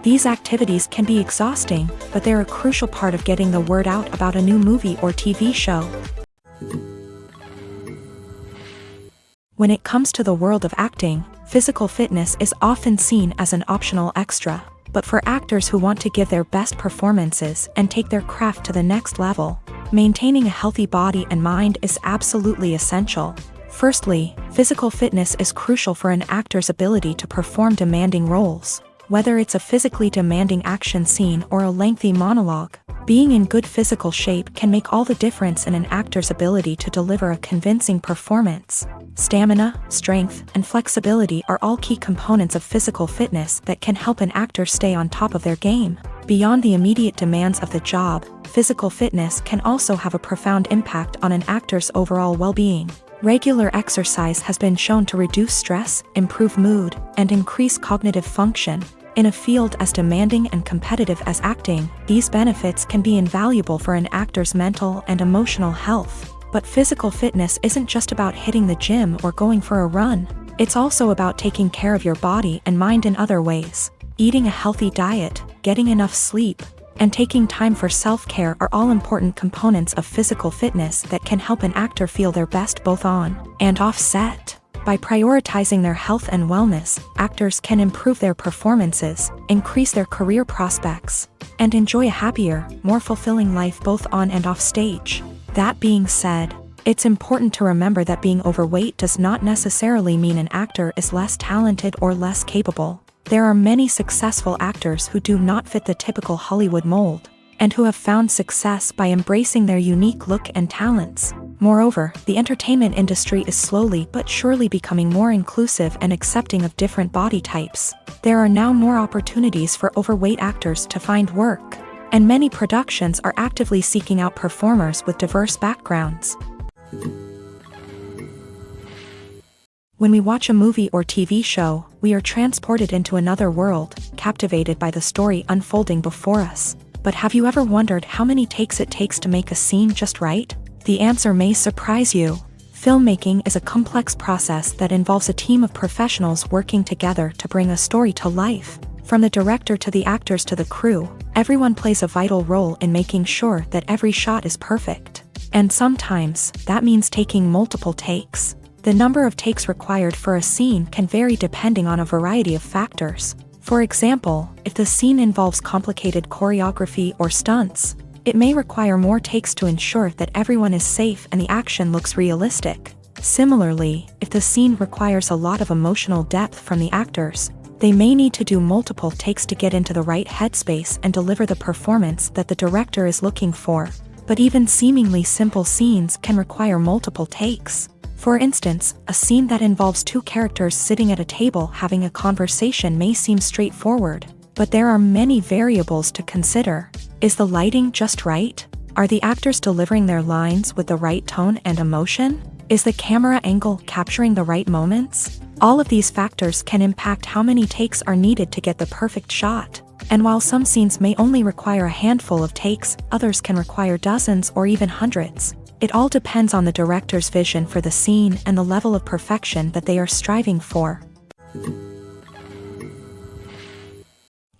[SPEAKER 1] These activities can be exhausting, but they're a crucial part of getting the word out about a new movie or TV show. When it comes to the world of acting, physical fitness is often seen as an optional extra. But for actors who want to give their best performances and take their craft to the next level, maintaining a healthy body and mind is absolutely essential. Firstly, physical fitness is crucial for an actor's ability to perform demanding roles. Whether it's a physically demanding action scene or a lengthy monologue, being in good physical shape can make all the difference in an actor's ability to deliver a convincing performance. Stamina, strength, and flexibility are all key components of physical fitness that can help an actor stay on top of their game. Beyond the immediate demands of the job, physical fitness can also have a profound impact on an actor's overall well-being. Regular exercise has been shown to reduce stress, improve mood, and increase cognitive function. In a field as demanding and competitive as acting, these benefits can be invaluable for an actor's mental and emotional health. But physical fitness isn't just about hitting the gym or going for a run. It's also about taking care of your body and mind in other ways. Eating a healthy diet, getting enough sleep, and taking time for self-care are all important components of physical fitness that can help an actor feel their best both on and off set. By prioritizing their health and wellness, actors can improve their performances, increase their career prospects, and enjoy a happier, more fulfilling life both on and off stage. That being said, it's important to remember that being overweight does not necessarily mean an actor is less talented or less capable. There are many successful actors who do not fit the typical Hollywood mold, and who have found success by embracing their unique look and talents. Moreover, the entertainment industry is slowly but surely becoming more inclusive and accepting of different body types. There are now more opportunities for overweight actors to find work, and many productions are actively seeking out performers with diverse backgrounds. When we watch a movie or TV show, we are transported into another world, captivated by the story unfolding before us. But have you ever wondered how many takes it takes to make a scene just right? The answer may surprise you. Filmmaking is a complex process that involves a team of professionals working together to bring a story to life. From the director to the actors to the crew, everyone plays a vital role in making sure that every shot is perfect. And sometimes, that means taking multiple takes. The number of takes required for a scene can vary depending on a variety of factors. For example, if the scene involves complicated choreography or stunts, it may require more takes to ensure that everyone is safe and the action looks realistic. Similarly, if the scene requires a lot of emotional depth from the actors, they may need to do multiple takes to get into the right headspace and deliver the performance that the director is looking for. But even seemingly simple scenes can require multiple takes. For instance, a scene that involves two characters sitting at a table having a conversation may seem straightforward, but there are many variables to consider. Is the lighting just right? Are the actors delivering their lines with the right tone and emotion? Is the camera angle capturing the right moments? All of these factors can impact how many takes are needed to get the perfect shot. And while some scenes may only require a handful of takes, others can require dozens or even hundreds. It all depends on the director's vision for the scene and the level of perfection that they are striving for.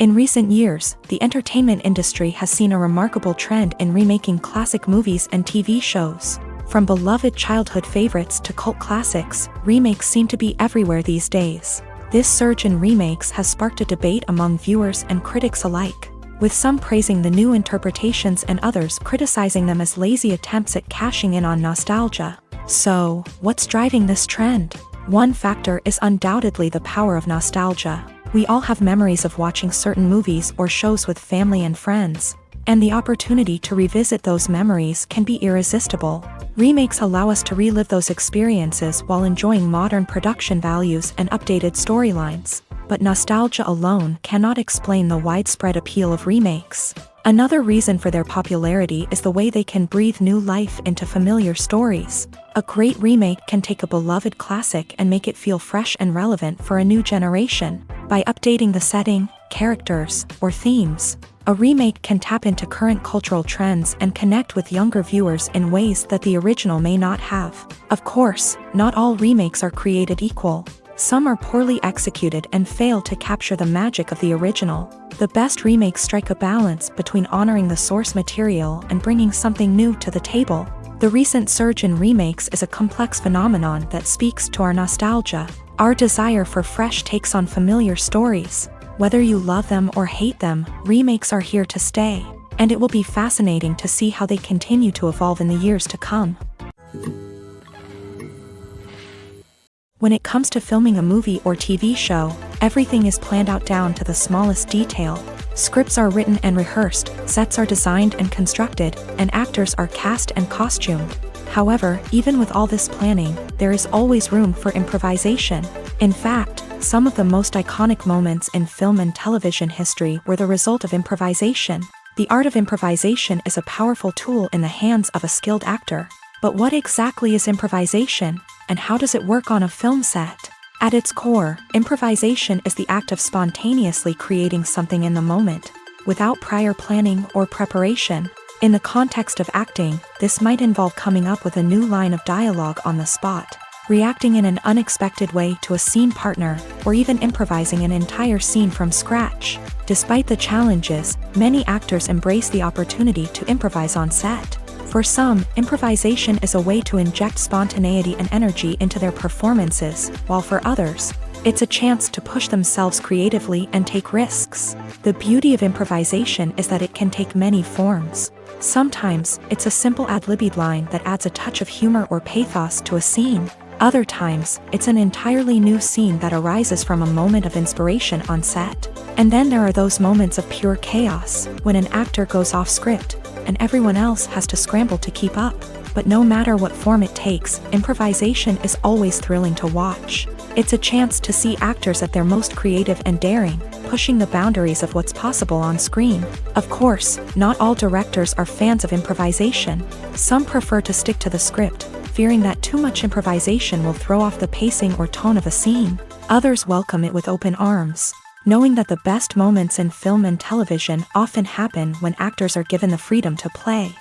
[SPEAKER 1] In recent years, the entertainment industry has seen a remarkable trend in remaking classic movies and TV shows. From beloved childhood favorites to cult classics, remakes seem to be everywhere these days. This surge in remakes has sparked a debate among viewers and critics alike, with some praising the new interpretations and others criticizing them as lazy attempts at cashing in on nostalgia. So, what's driving this trend? One factor is undoubtedly the power of nostalgia. We all have memories of watching certain movies or shows with family and friends, and the opportunity to revisit those memories can be irresistible. Remakes allow us to relive those experiences while enjoying modern production values and updated storylines. but nostalgia alone cannot explain the widespread appeal of remakes. Another reason for their popularity is the way they can breathe new life into familiar stories. A great remake can take a beloved classic and make it feel fresh and relevant for a new generation. By updating the setting, characters, or themes, a remake can tap into current cultural trends and connect with younger viewers in ways that the original may not have. Of course, not all remakes are created equal. Some are poorly executed and fail to capture the magic of the original. The best remakes strike a balance between honoring the source material and bringing something new to the table. The recent surge in remakes is a complex phenomenon that speaks to our nostalgia, our desire for fresh takes on familiar stories. Whether you love them or hate them, remakes are here to stay, and it will be fascinating to see how they continue to evolve in the years to come. When it comes to filming a movie or TV show, everything is planned out down to the smallest detail. Scripts are written and rehearsed, sets are designed and constructed, and actors are cast and costumed. However, even with all this planning, there is always room for improvisation. In fact, some of the most iconic moments in film and television history were the result of improvisation. The art of improvisation is a powerful tool in the hands of a skilled actor. But what exactly is improvisation, and how does it work on a film set? At its core, improvisation is the act of spontaneously creating something in the moment, without prior planning or preparation. In the context of acting, this might involve coming up with a new line of dialogue on the spot, reacting in an unexpected way to a scene partner, or even improvising an entire scene from scratch. Despite the challenges, many actors embrace the opportunity to improvise on set. For some, improvisation is a way to inject spontaneity and energy into their performances, while for others, it's a chance to push themselves creatively and take risks. The beauty of improvisation is that it can take many forms. Sometimes, it's a simple ad-libbed line that adds a touch of humor or pathos to a scene. Other times, it's an entirely new scene that arises from a moment of inspiration on set. And then there are those moments of pure chaos, when an actor goes off script, and everyone else has to scramble to keep up. But no matter what form it takes, improvisation is always thrilling to watch. It's a chance to see actors at their most creative and daring, pushing the boundaries of what's possible on screen. Of course, not all directors are fans of improvisation. Some prefer to stick to the script, fearing that too much improvisation will throw off the pacing or tone of a scene. Others welcome it with open arms, knowing that the best moments in film and television often happen when actors are given the freedom to play.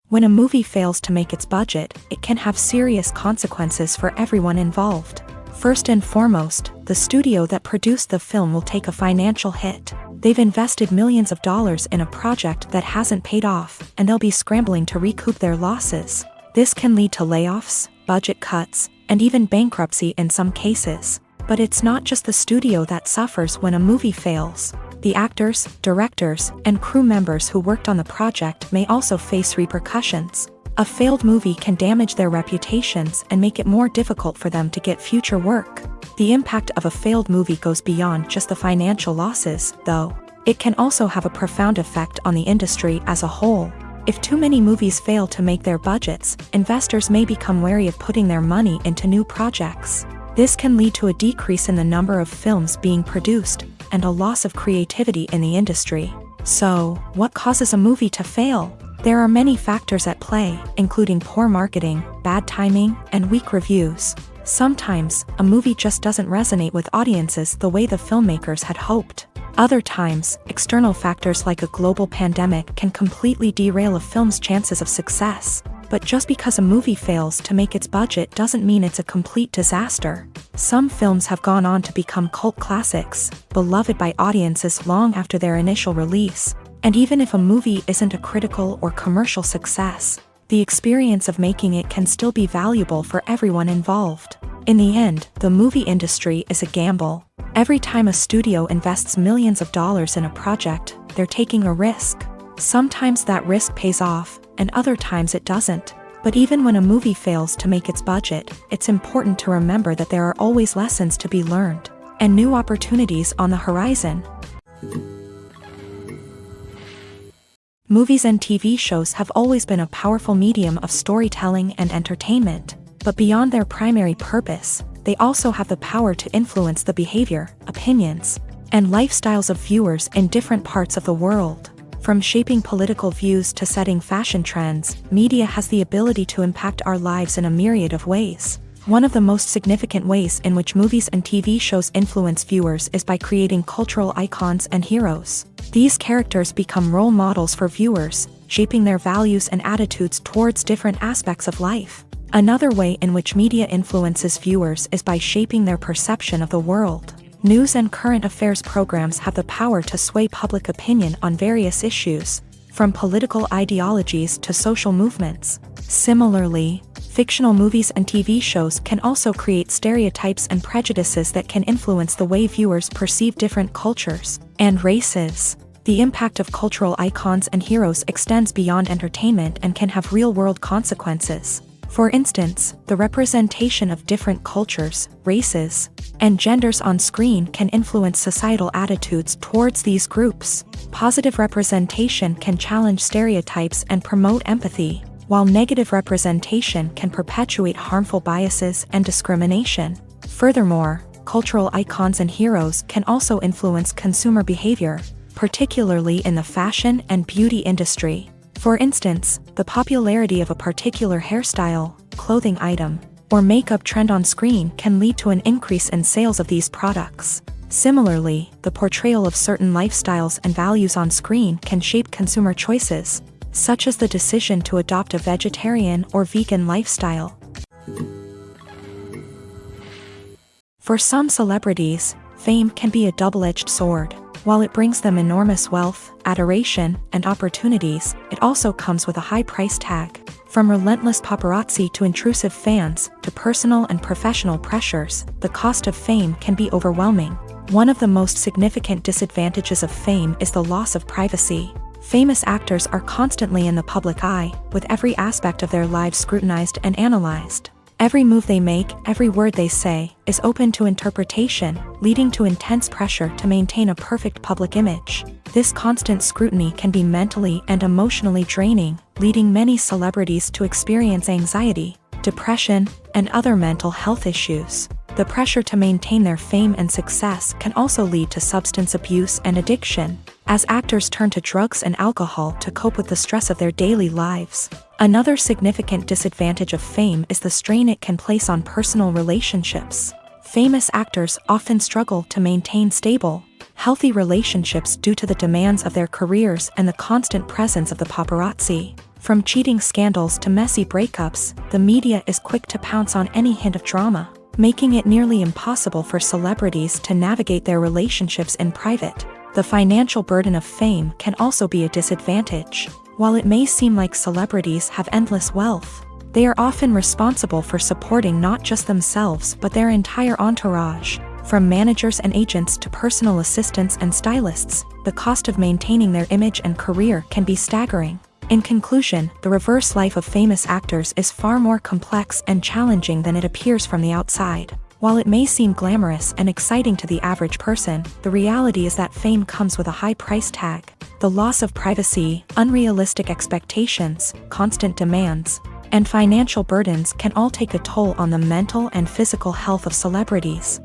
[SPEAKER 1] When a movie fails to make its budget, it can have serious consequences for everyone involved. First and foremost, the studio that produced the film will take a financial hit. They've invested millions of dollars in a project that hasn't paid off, and they'll be scrambling to recoup their losses. This can lead to layoffs, budget cuts, and even bankruptcy in some cases. But it's not just the studio that suffers when a movie fails. The actors, directors, and crew members who worked on the project may also face repercussions. A failed movie can damage their reputations and make it more difficult for them to get future work. The impact of a failed movie goes beyond just the financial losses, though. It can also have a profound effect on the industry as a whole. If too many movies fail to make their budgets, investors may become wary of putting their money into new projects. This can lead to a decrease in the number of films being produced, and a loss of creativity in the industry. So, what causes a movie to fail? There are many factors at play, including poor marketing, bad timing, and weak reviews. Sometimes, a movie just doesn't resonate with audiences the way the filmmakers had hoped. Other times, external factors like a global pandemic can completely derail a film's chances of success. But just because a movie fails to make its budget doesn't mean it's a complete disaster. Some films have gone on to become cult classics, beloved by audiences long after their initial release. And even if a movie isn't a critical or commercial success, the experience of making it can still be valuable for everyone involved. In the end, the movie industry is a gamble. Every time a studio invests millions of dollars in a project, they're taking a risk. Sometimes that risk pays off, and other times it doesn't. But even when a movie fails to make its budget, it's important to remember that there are always lessons to be learned, and new opportunities on the horizon. Movies and TV shows have always been a powerful medium of storytelling and entertainment. But beyond their primary purpose, they also have the power to influence the behavior, opinions, and lifestyles of viewers in different parts of the world. From shaping political views to setting fashion trends, media has the ability to impact our lives in a myriad of ways. One of the most significant ways in which movies and TV shows influence viewers is by creating cultural icons and heroes. These characters become role models for viewers, shaping their values and attitudes towards different aspects of life. Another way in which media influences viewers is by shaping their perception of the world. News and current affairs programs have the power to sway public opinion on various issues, from political ideologies to social movements. Similarly, fictional movies and TV shows can also create stereotypes and prejudices that can influence the way viewers perceive different cultures and races. The impact of cultural icons and heroes extends beyond entertainment and can have real-world consequences. For instance, the representation of different cultures, races, and genders on screen can influence societal attitudes towards these groups. Positive representation can challenge stereotypes and promote empathy, while negative representation can perpetuate harmful biases and discrimination. Furthermore, cultural icons and heroes can also influence consumer behavior, particularly in the fashion and beauty industry. For instance, the popularity of a particular hairstyle, clothing item, or makeup trend on screen can lead to an increase in sales of these products. Similarly, the portrayal of certain lifestyles and values on screen can shape consumer choices, such as the decision to adopt a vegetarian or vegan lifestyle. For some celebrities, fame can be a double-edged sword. While it brings them enormous wealth, adoration, and opportunities, it also comes with a high price tag. From relentless paparazzi to intrusive fans, to personal and professional pressures, the cost of fame can be overwhelming. One of the most significant disadvantages of fame is the loss of privacy. Famous actors are constantly in the public eye, with every aspect of their lives scrutinized and analyzed. Every move they make, every word they say, is open to interpretation, leading to intense pressure to maintain a perfect public image. This constant scrutiny can be mentally and emotionally draining, leading many celebrities to experience anxiety, depression, and other mental health issues. The pressure to maintain their fame and success can also lead to substance abuse and addiction, as actors turn to drugs and alcohol to cope with the stress of their daily lives. Another significant disadvantage of fame is the strain it can place on personal relationships. Famous actors often struggle to maintain stable, healthy relationships due to the demands of their careers and the constant presence of the paparazzi. From cheating scandals to messy breakups, the media is quick to pounce on any hint of drama, making it nearly impossible for celebrities to navigate their relationships in private. The financial burden of fame can also be a disadvantage. While it may seem like celebrities have endless wealth, they are often responsible for supporting not just themselves but their entire entourage. From managers and agents to personal assistants and stylists, the cost of maintaining their image and career can be staggering. In conclusion, the reverse life of famous actors is far more complex and challenging than it appears from the outside. While it may seem glamorous and exciting to the average person, the reality is that fame comes with a high price tag. The loss of privacy, unrealistic expectations, constant demands, and financial burdens can all take a toll on the mental and physical health of celebrities.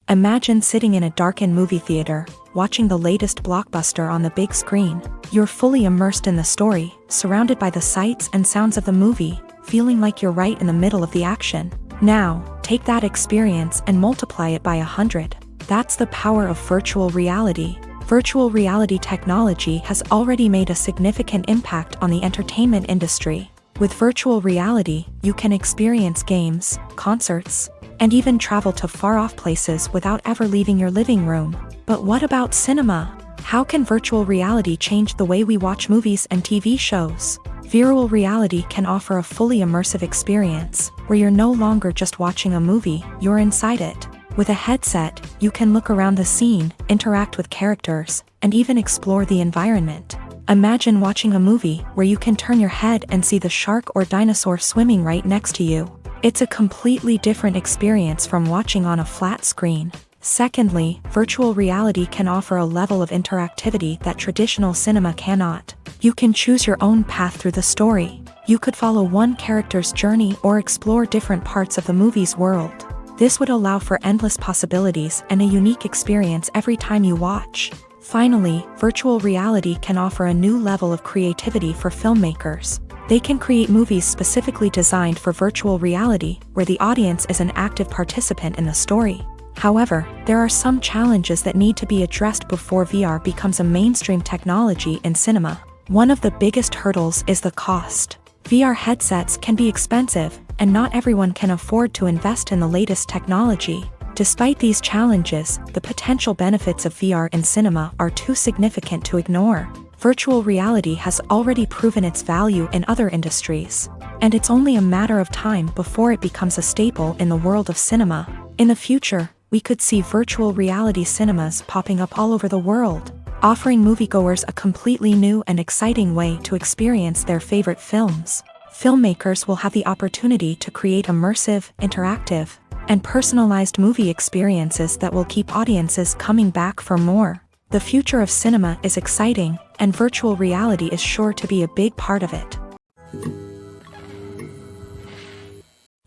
[SPEAKER 1] Imagine sitting in a darkened movie theater, watching the latest blockbuster on the big screen. You're fully immersed in the story, surrounded by the sights and sounds of the movie, feeling like you're right in the middle of the action. Now, take that experience and multiply it by 100. That's the power of virtual reality. Virtual reality technology has already made a significant impact on the entertainment industry. With virtual reality, you can experience games, concerts, and even travel to far-off places without ever leaving your living room. But what about cinema? How can virtual reality change the way we watch movies and TV shows? Virtual reality can offer a fully immersive experience, where you're no longer just watching a movie, you're inside it. With a headset, you can look around the scene, interact with characters, and even explore the environment. Imagine watching a movie where you can turn your head and see the shark or dinosaur swimming right next to you. It's a completely different experience from watching on a flat screen. Secondly, virtual reality can offer a level of interactivity that traditional cinema cannot. You can choose your own path through the story. You could follow one character's journey or explore different parts of the movie's world. This would allow for endless possibilities and a unique experience every time you watch. Finally, virtual reality can offer a new level of creativity for filmmakers. They can create movies specifically designed for virtual reality, where the audience is an active participant in the story. However, there are some challenges that need to be addressed before VR becomes a mainstream technology in cinema. One of the biggest hurdles is the cost. VR headsets can be expensive, and not everyone can afford to invest in the latest technology. Despite these challenges, the potential benefits of VR in cinema are too significant to ignore. Virtual reality has already proven its value in other industries, and it's only a matter of time before it becomes a staple in the world of cinema. In the future, we could see virtual reality cinemas popping up all over the world, offering moviegoers a completely new and exciting way to experience their favorite films. Filmmakers will have the opportunity to create immersive, interactive, and personalized movie experiences that will keep audiences coming back for more. The future of cinema is exciting, and virtual reality is sure to be a big part of it.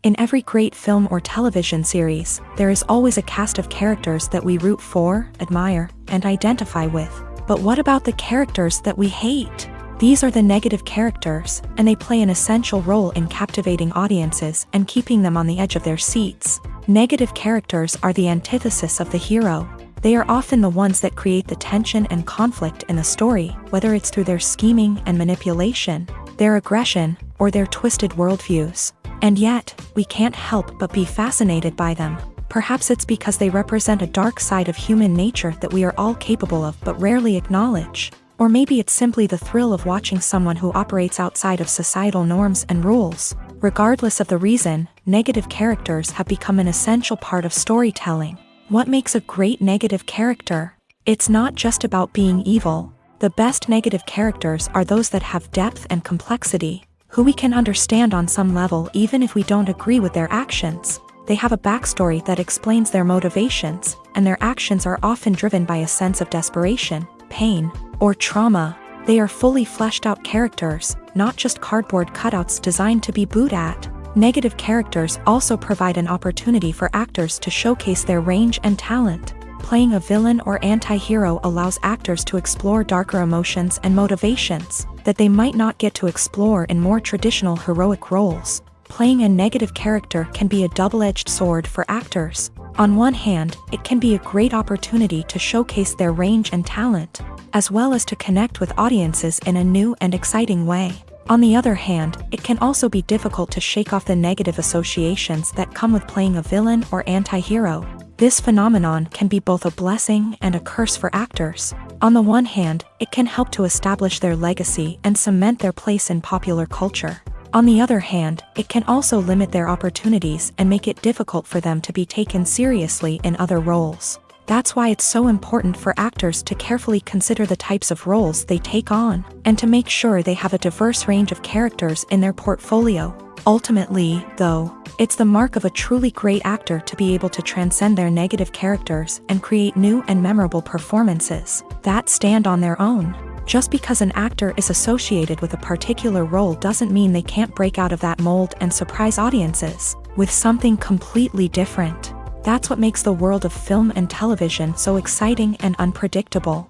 [SPEAKER 1] In every great film or television series, there is always a cast of characters that we root for, admire, and identify with. But what about the characters that we hate? These are the negative characters, and they play an essential role in captivating audiences and keeping them on the edge of their seats. Negative characters are the antithesis of the hero. They are often the ones that create the tension and conflict in the story, whether it's through their scheming and manipulation, their aggression, or their twisted worldviews. And yet, we can't help but be fascinated by them. Perhaps it's because they represent a dark side of human nature that we are all capable of but rarely acknowledge. Or maybe it's simply the thrill of watching someone who operates outside of societal norms and rules. Regardless of the reason, negative characters have become an essential part of storytelling. What makes a great negative character? It's not just about being evil. The best negative characters are those that have depth and complexity, who we can understand on some level even if we don't agree with their actions. They have a backstory that explains their motivations, and their actions are often driven by a sense of desperation, pain, or trauma. They are fully fleshed out characters, not just cardboard cutouts designed to be booed at. Negative characters also provide an opportunity for actors to showcase their range and talent. Playing a villain or anti-hero allows actors to explore darker emotions and motivations that they might not get to explore in more traditional heroic roles. Playing a negative character can be a double-edged sword for actors. On one hand, it can be a great opportunity to showcase their range and talent, as well as to connect with audiences in a new and exciting way. On the other hand, it can also be difficult to shake off the negative associations that come with playing a villain or anti-hero. This phenomenon can be both a blessing and a curse for actors. On the one hand, it can help to establish their legacy and cement their place in popular culture. On the other hand, it can also limit their opportunities and make it difficult for them to be taken seriously in other roles. That's why it's so important for actors to carefully consider the types of roles they take on, and to make sure they have a diverse range of characters in their portfolio. Ultimately, though, it's the mark of a truly great actor to be able to transcend their negative characters and create new and memorable performances that stand on their own. Just because an actor is associated with a particular role doesn't mean they can't break out of that mold and surprise audiences with something completely different. That's what makes the world of film and television so exciting and unpredictable.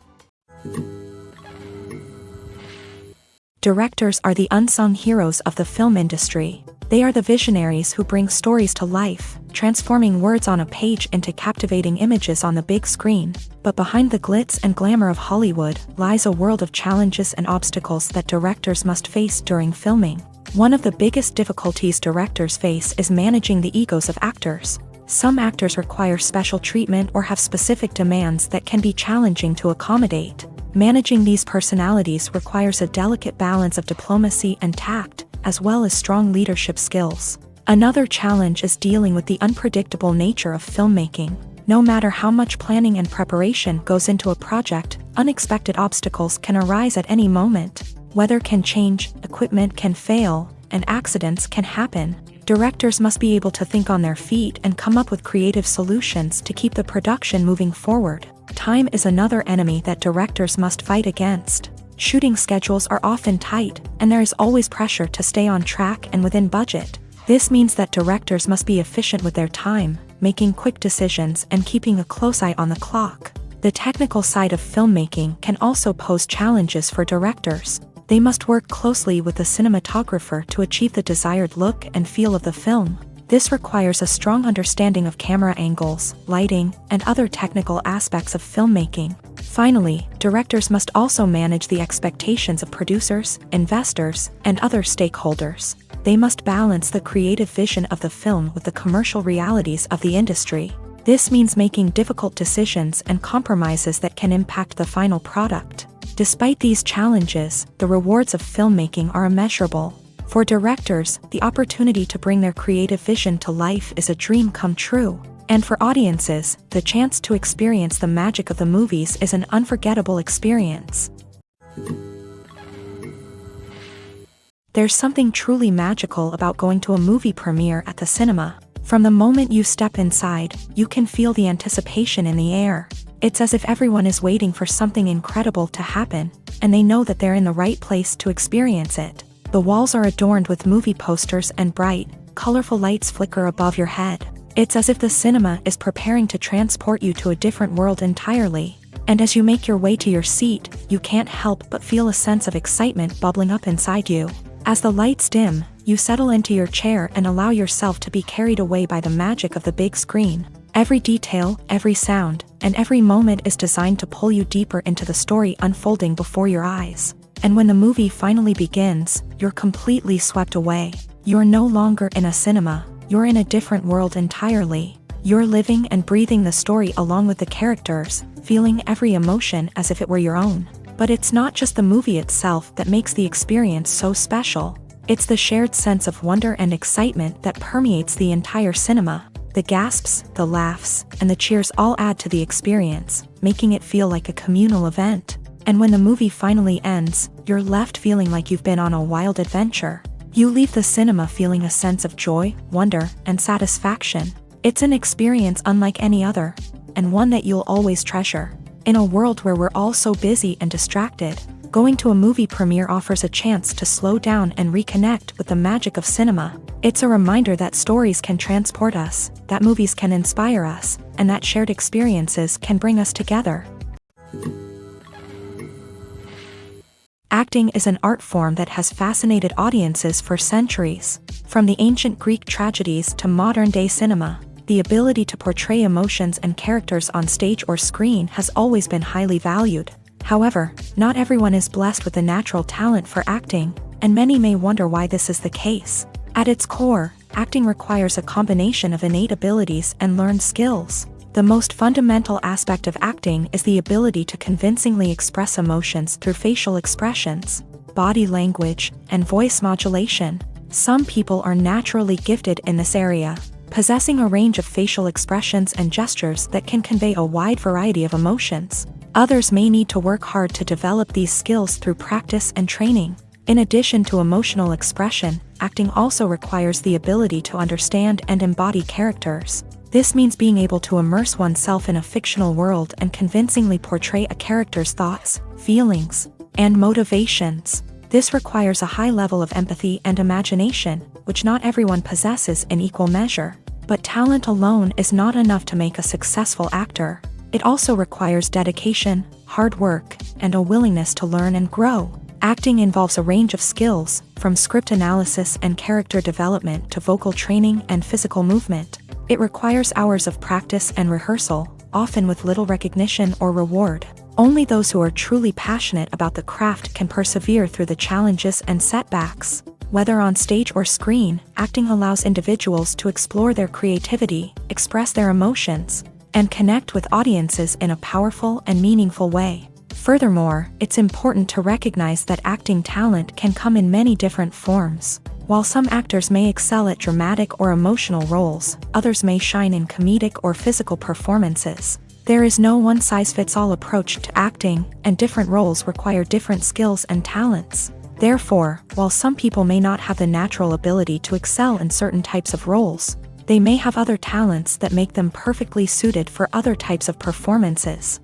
[SPEAKER 1] Directors are the unsung heroes of the film industry. They are the visionaries who bring stories to life, transforming words on a page into captivating images on the big screen. But behind the glitz and glamour of Hollywood lies a world of challenges and obstacles that directors must face during filming. One of the biggest difficulties directors face is managing the egos of actors. Some actors require special treatment or have specific demands that can be challenging to accommodate. Managing these personalities requires a delicate balance of diplomacy and tact, as well as strong leadership skills. Another challenge is dealing with the unpredictable nature of filmmaking. No matter how much planning and preparation goes into a project, unexpected obstacles can arise at any moment. Weather can change, equipment can fail, and accidents can happen. Directors must be able to think on their feet and come up with creative solutions to keep the production moving forward. Time is another enemy that directors must fight against. Shooting schedules are often tight, and there is always pressure to stay on track and within budget. This means that directors must be efficient with their time, making quick decisions and keeping a close eye on the clock. The technical side of filmmaking can also pose challenges for directors. They must work closely with the cinematographer to achieve the desired look and feel of the film. This requires a strong understanding of camera angles, lighting, and other technical aspects of filmmaking. Finally, directors must also manage the expectations of producers, investors, and other stakeholders. They must balance the creative vision of the film with the commercial realities of the industry. This means making difficult decisions and compromises that can impact the final product. Despite these challenges, the rewards of filmmaking are immeasurable. For directors, the opportunity to bring their creative vision to life is a dream come true. And for audiences, the chance to experience the magic of the movies is an unforgettable experience. There's something truly magical about going to a movie premiere at the cinema. From the moment you step inside, you can feel the anticipation in the air. It's as if everyone is waiting for something incredible to happen, and they know that they're in the right place to experience it. The walls are adorned with movie posters and bright, colorful lights flicker above your head. It's as if the cinema is preparing to transport you to a different world entirely. And as you make your way to your seat, you can't help but feel a sense of excitement bubbling up inside you. As the lights dim, you settle into your chair and allow yourself to be carried away by the magic of the big screen. Every detail, every sound, and every moment is designed to pull you deeper into the story unfolding before your eyes. And when the movie finally begins, you're completely swept away. You're no longer in a cinema, you're in a different world entirely. You're living and breathing the story along with the characters, feeling every emotion as if it were your own. But it's not just the movie itself that makes the experience so special. It's the shared sense of wonder and excitement that permeates the entire cinema. The gasps, the laughs, and the cheers all add to the experience, making it feel like a communal event. And when the movie finally ends, you're left feeling like you've been on a wild adventure. You leave the cinema feeling a sense of joy, wonder, and satisfaction. It's an experience unlike any other, and one that you'll always treasure. In a world where we're all so busy and distracted, going to a movie premiere offers a chance to slow down and reconnect with the magic of cinema. It's a reminder that stories can transport us, that movies can inspire us, and that shared experiences can bring us together. Acting is an art form that has fascinated audiences for centuries. From the ancient Greek tragedies to modern-day cinema, the ability to portray emotions and characters on stage or screen has always been highly valued. However, not everyone is blessed with the natural talent for acting, and many may wonder why this is the case. At its core, acting requires a combination of innate abilities and learned skills. The most fundamental aspect of acting is the ability to convincingly express emotions through facial expressions, body language, and voice modulation. Some people are naturally gifted in this area, possessing a range of facial expressions and gestures that can convey a wide variety of emotions. Others may need to work hard to develop these skills through practice and training. In addition to emotional expression, acting also requires the ability to understand and embody characters. This means being able to immerse oneself in a fictional world and convincingly portray a character's thoughts, feelings, and motivations. This requires a high level of empathy and imagination, which not everyone possesses in equal measure. But talent alone is not enough to make a successful actor. It also requires dedication, hard work, and a willingness to learn and grow. Acting involves a range of skills, from script analysis and character development to vocal training and physical movement. It requires hours of practice and rehearsal, often with little recognition or reward. Only those who are truly passionate about the craft can persevere through the challenges and setbacks. Whether on stage or screen, acting allows individuals to explore their creativity, express their emotions, and connect with audiences in a powerful and meaningful way. Furthermore, it's important to recognize that acting talent can come in many different forms. While some actors may excel at dramatic or emotional roles, others may shine in comedic or physical performances. There is no one-size-fits-all approach to acting, and different roles require different skills and talents. Therefore, while some people may not have the natural ability to excel in certain types of roles, they may have other talents that make them perfectly suited for other types of performances.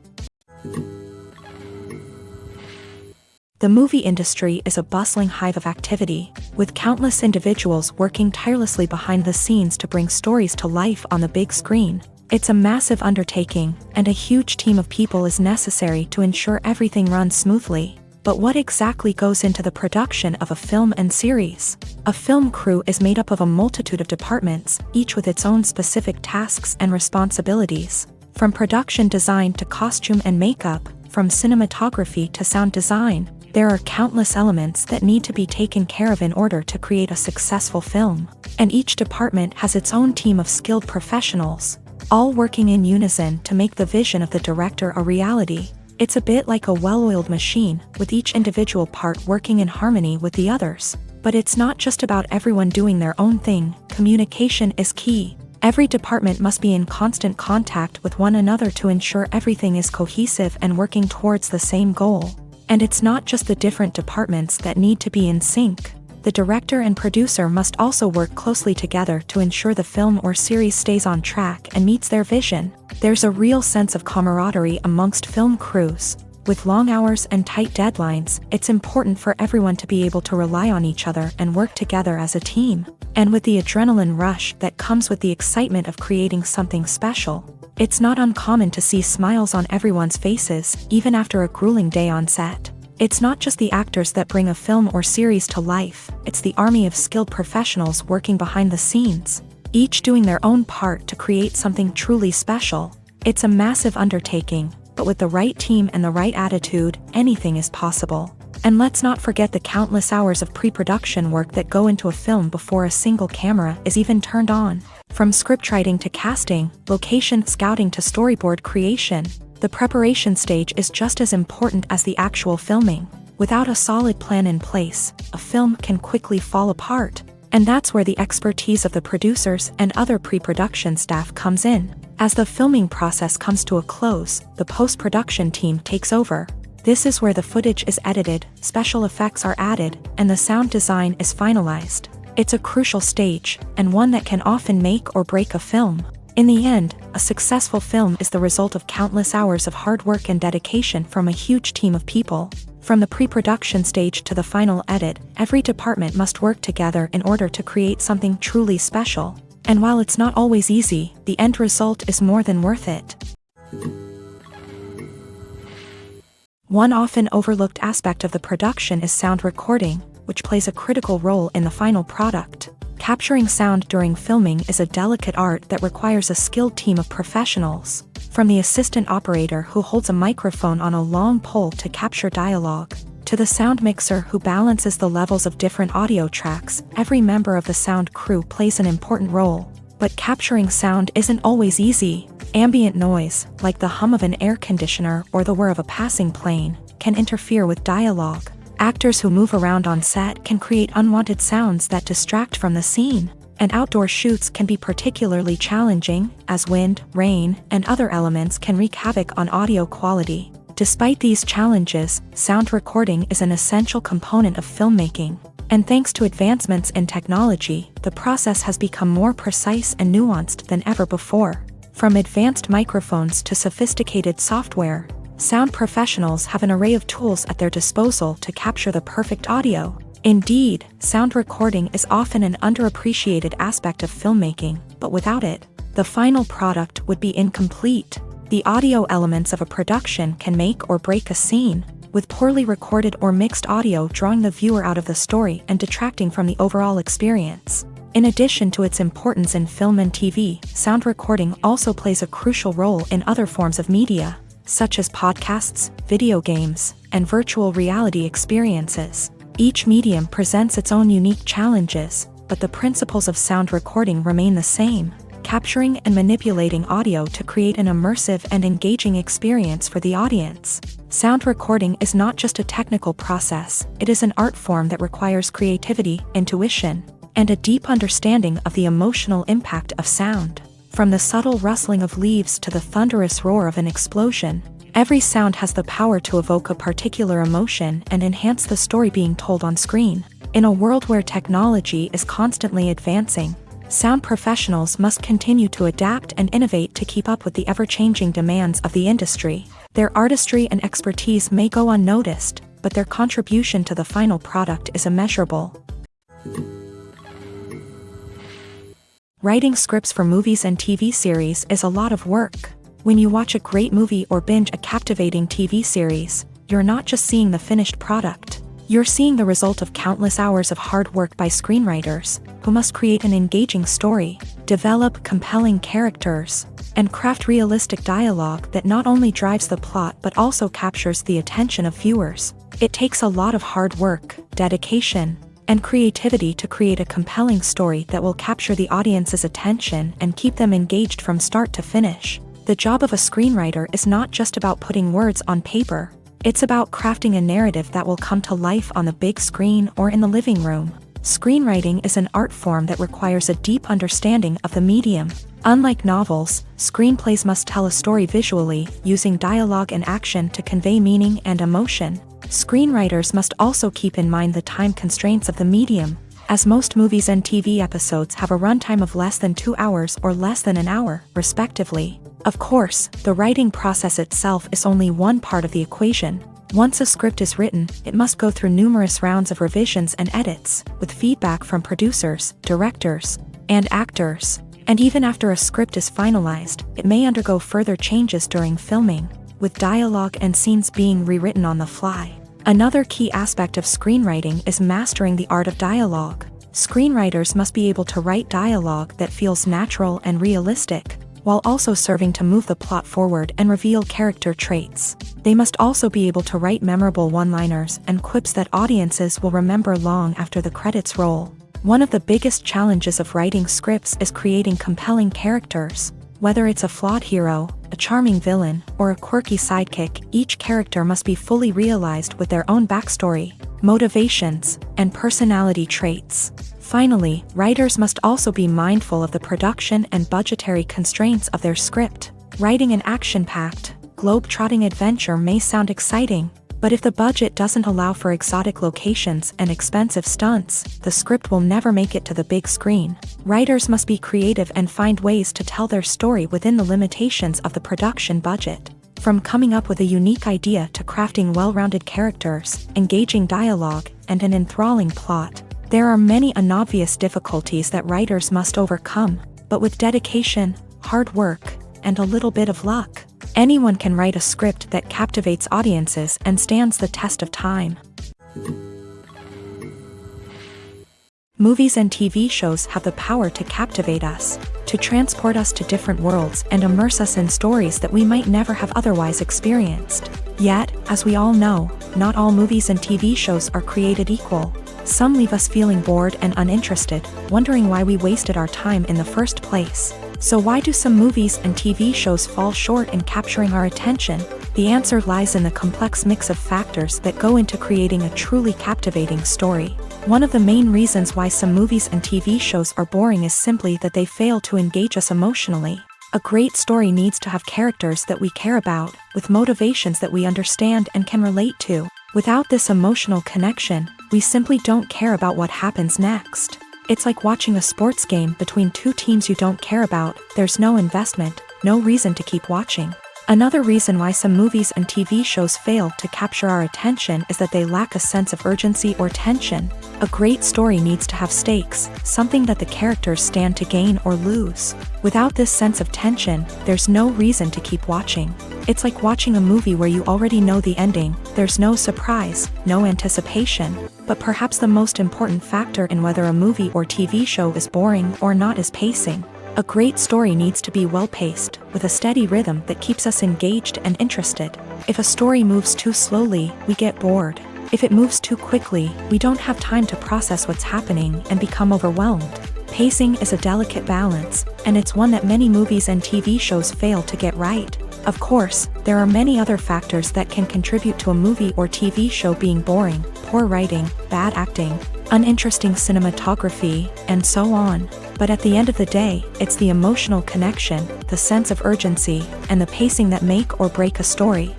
[SPEAKER 1] The movie industry is a bustling hive of activity, with countless individuals working tirelessly behind the scenes to bring stories to life on the big screen. It's a massive undertaking, and a huge team of people is necessary to ensure everything runs smoothly. But what exactly goes into the production of a film and series? A film crew is made up of a multitude of departments, each with its own specific tasks and responsibilities. From production design to costume and makeup, from cinematography to sound design, there are countless elements that need to be taken care of in order to create a successful film. And each department has its own team of skilled professionals, all working in unison to make the vision of the director a reality. It's a bit like a well-oiled machine, with each individual part working in harmony with the others. But it's not just about everyone doing their own thing. Communication is key. Every department must be in constant contact with one another to ensure everything is cohesive and working towards the same goal. And it's not just the different departments that need to be in sync. The director and producer must also work closely together to ensure the film or series stays on track and meets their vision. There's a real sense of camaraderie amongst film crews. With long hours and tight deadlines, it's important for everyone to be able to rely on each other and work together as a team. And with the adrenaline rush that comes with the excitement of creating something special, it's not uncommon to see smiles on everyone's faces, even after a grueling day on set. It's not just the actors that bring a film or series to life, it's the army of skilled professionals working behind the scenes, each doing their own part to create something truly special. It's a massive undertaking, but with the right team and the right attitude, anything is possible. And let's not forget the countless hours of pre-production work that go into a film before a single camera is even turned on. From scriptwriting to casting, location scouting to storyboard creation, the preparation stage is just as important as the actual filming. Without a solid plan in place, a film can quickly fall apart. And that's where the expertise of the producers and other pre-production staff comes in. As the filming process comes to a close, the post-production team takes over. This is where the footage is edited, special effects are added, and the sound design is finalized. It's a crucial stage, and one that can often make or break a film. In the end, a successful film is the result of countless hours of hard work and dedication from a huge team of people. From the pre-production stage to the final edit, every department must work together in order to create something truly special. And while it's not always easy, the end result is more than worth it. One often overlooked aspect of the production is sound recording, which plays a critical role in the final product. Capturing sound during filming is a delicate art that requires a skilled team of professionals. From the assistant operator who holds a microphone on a long pole to capture dialogue, to the sound mixer who balances the levels of different audio tracks, every member of the sound crew plays an important role. But capturing sound isn't always easy. Ambient noise, like the hum of an air conditioner or the whir of a passing plane, can interfere with dialogue. Actors who move around on set can create unwanted sounds that distract from the scene. And outdoor shoots can be particularly challenging, as wind, rain, and other elements can wreak havoc on audio quality. Despite these challenges, sound recording is an essential component of filmmaking. And thanks to advancements in technology, the process has become more precise and nuanced than ever before. From advanced microphones to sophisticated software, sound professionals have an array of tools at their disposal to capture the perfect audio. Indeed, sound recording is often an underappreciated aspect of filmmaking, but without it, the final product would be incomplete. The audio elements of a production can make or break a scene, with poorly recorded or mixed audio drawing the viewer out of the story and detracting from the overall experience. In addition to its importance in film and TV, sound recording also plays a crucial role in other forms of media, such as podcasts, video games, and virtual reality experiences. Each medium presents its own unique challenges, but the principles of sound recording remain the same, capturing and manipulating audio to create an immersive and engaging experience for the audience. Sound recording is not just a technical process, it is an art form that requires creativity, intuition, and a deep understanding of the emotional impact of sound. From the subtle rustling of leaves to the thunderous roar of an explosion, every sound has the power to evoke a particular emotion and enhance the story being told on screen. In a world where technology is constantly advancing, sound professionals must continue to adapt and innovate to keep up with the ever-changing demands of the industry. Their artistry and expertise may go unnoticed, but their contribution to the final product is immeasurable. Writing scripts for movies and TV series is a lot of work. When you watch a great movie or binge a captivating TV series, you're not just seeing the finished product. You're seeing the result of countless hours of hard work by screenwriters, who must create an engaging story, develop compelling characters, and craft realistic dialogue that not only drives the plot but also captures the attention of viewers. It takes a lot of hard work, dedication, and creativity to create a compelling story that will capture the audience's attention and keep them engaged from start to finish. The job of a screenwriter is not just about putting words on paper. It's about crafting a narrative that will come to life on the big screen or in the living room. Screenwriting is an art form that requires a deep understanding of the medium. Unlike novels, screenplays must tell a story visually, using dialogue and action to convey meaning and emotion. Screenwriters must also keep in mind the time constraints of the medium, as most movies and TV episodes have a runtime of less than 2 hours or less than an hour, respectively. Of course, the writing process itself is only one part of the equation. Once a script is written, it must go through numerous rounds of revisions and edits, with feedback from producers, directors, and actors. And even after a script is finalized, it may undergo further changes during filming, with dialogue and scenes being rewritten on the fly. Another key aspect of screenwriting is mastering the art of dialogue. Screenwriters must be able to write dialogue that feels natural and realistic, while also serving to move the plot forward and reveal character traits. They must also be able to write memorable one-liners and quips that audiences will remember long after the credits roll. One of the biggest challenges of writing scripts is creating compelling characters. Whether it's a flawed hero, a charming villain, or a quirky sidekick, each character must be fully realized with their own backstory, motivations, and personality traits. Finally, writers must also be mindful of the production and budgetary constraints of their script. Writing an action-packed, globe-trotting adventure may sound exciting, but if the budget doesn't allow for exotic locations and expensive stunts, the script will never make it to the big screen. Writers must be creative and find ways to tell their story within the limitations of the production budget. From coming up with a unique idea to crafting well-rounded characters, engaging dialogue, and an enthralling plot, there are many unobvious difficulties that writers must overcome, but with dedication, hard work, and a little bit of luck, anyone can write a script that captivates audiences and stands the test of time. Movies and TV shows have the power to captivate us, to transport us to different worlds and immerse us in stories that we might never have otherwise experienced. Yet, as we all know, not all movies and TV shows are created equal. Some leave us feeling bored and uninterested, wondering why we wasted our time in the first place. So why do some movies and TV shows fall short in capturing our attention? The answer lies in the complex mix of factors that go into creating a truly captivating story. One of the main reasons why some movies and TV shows are boring is simply that they fail to engage us emotionally. A great story needs to have characters that we care about, with motivations that we understand and can relate to. Without this emotional connection, we simply don't care about what happens next. It's like watching a sports game between two teams you don't care about. There's no investment, no reason to keep watching. Another reason why some movies and TV shows fail to capture our attention is that they lack a sense of urgency or tension. A great story needs to have stakes, something that the characters stand to gain or lose. Without this sense of tension, there's no reason to keep watching. It's like watching a movie where you already know the ending. There's no surprise, no anticipation. But perhaps the most important factor in whether a movie or TV show is boring or not is pacing. A great story needs to be well-paced, with a steady rhythm that keeps us engaged and interested. If a story moves too slowly, we get bored. If it moves too quickly, we don't have time to process what's happening and become overwhelmed. Pacing is a delicate balance, and it's one that many movies and TV shows fail to get right. Of course, there are many other factors that can contribute to a movie or TV show being boring: poor writing, bad acting, uninteresting cinematography, and so on. But at the end of the day, it's the emotional connection, the sense of urgency, and the pacing that make or break a story.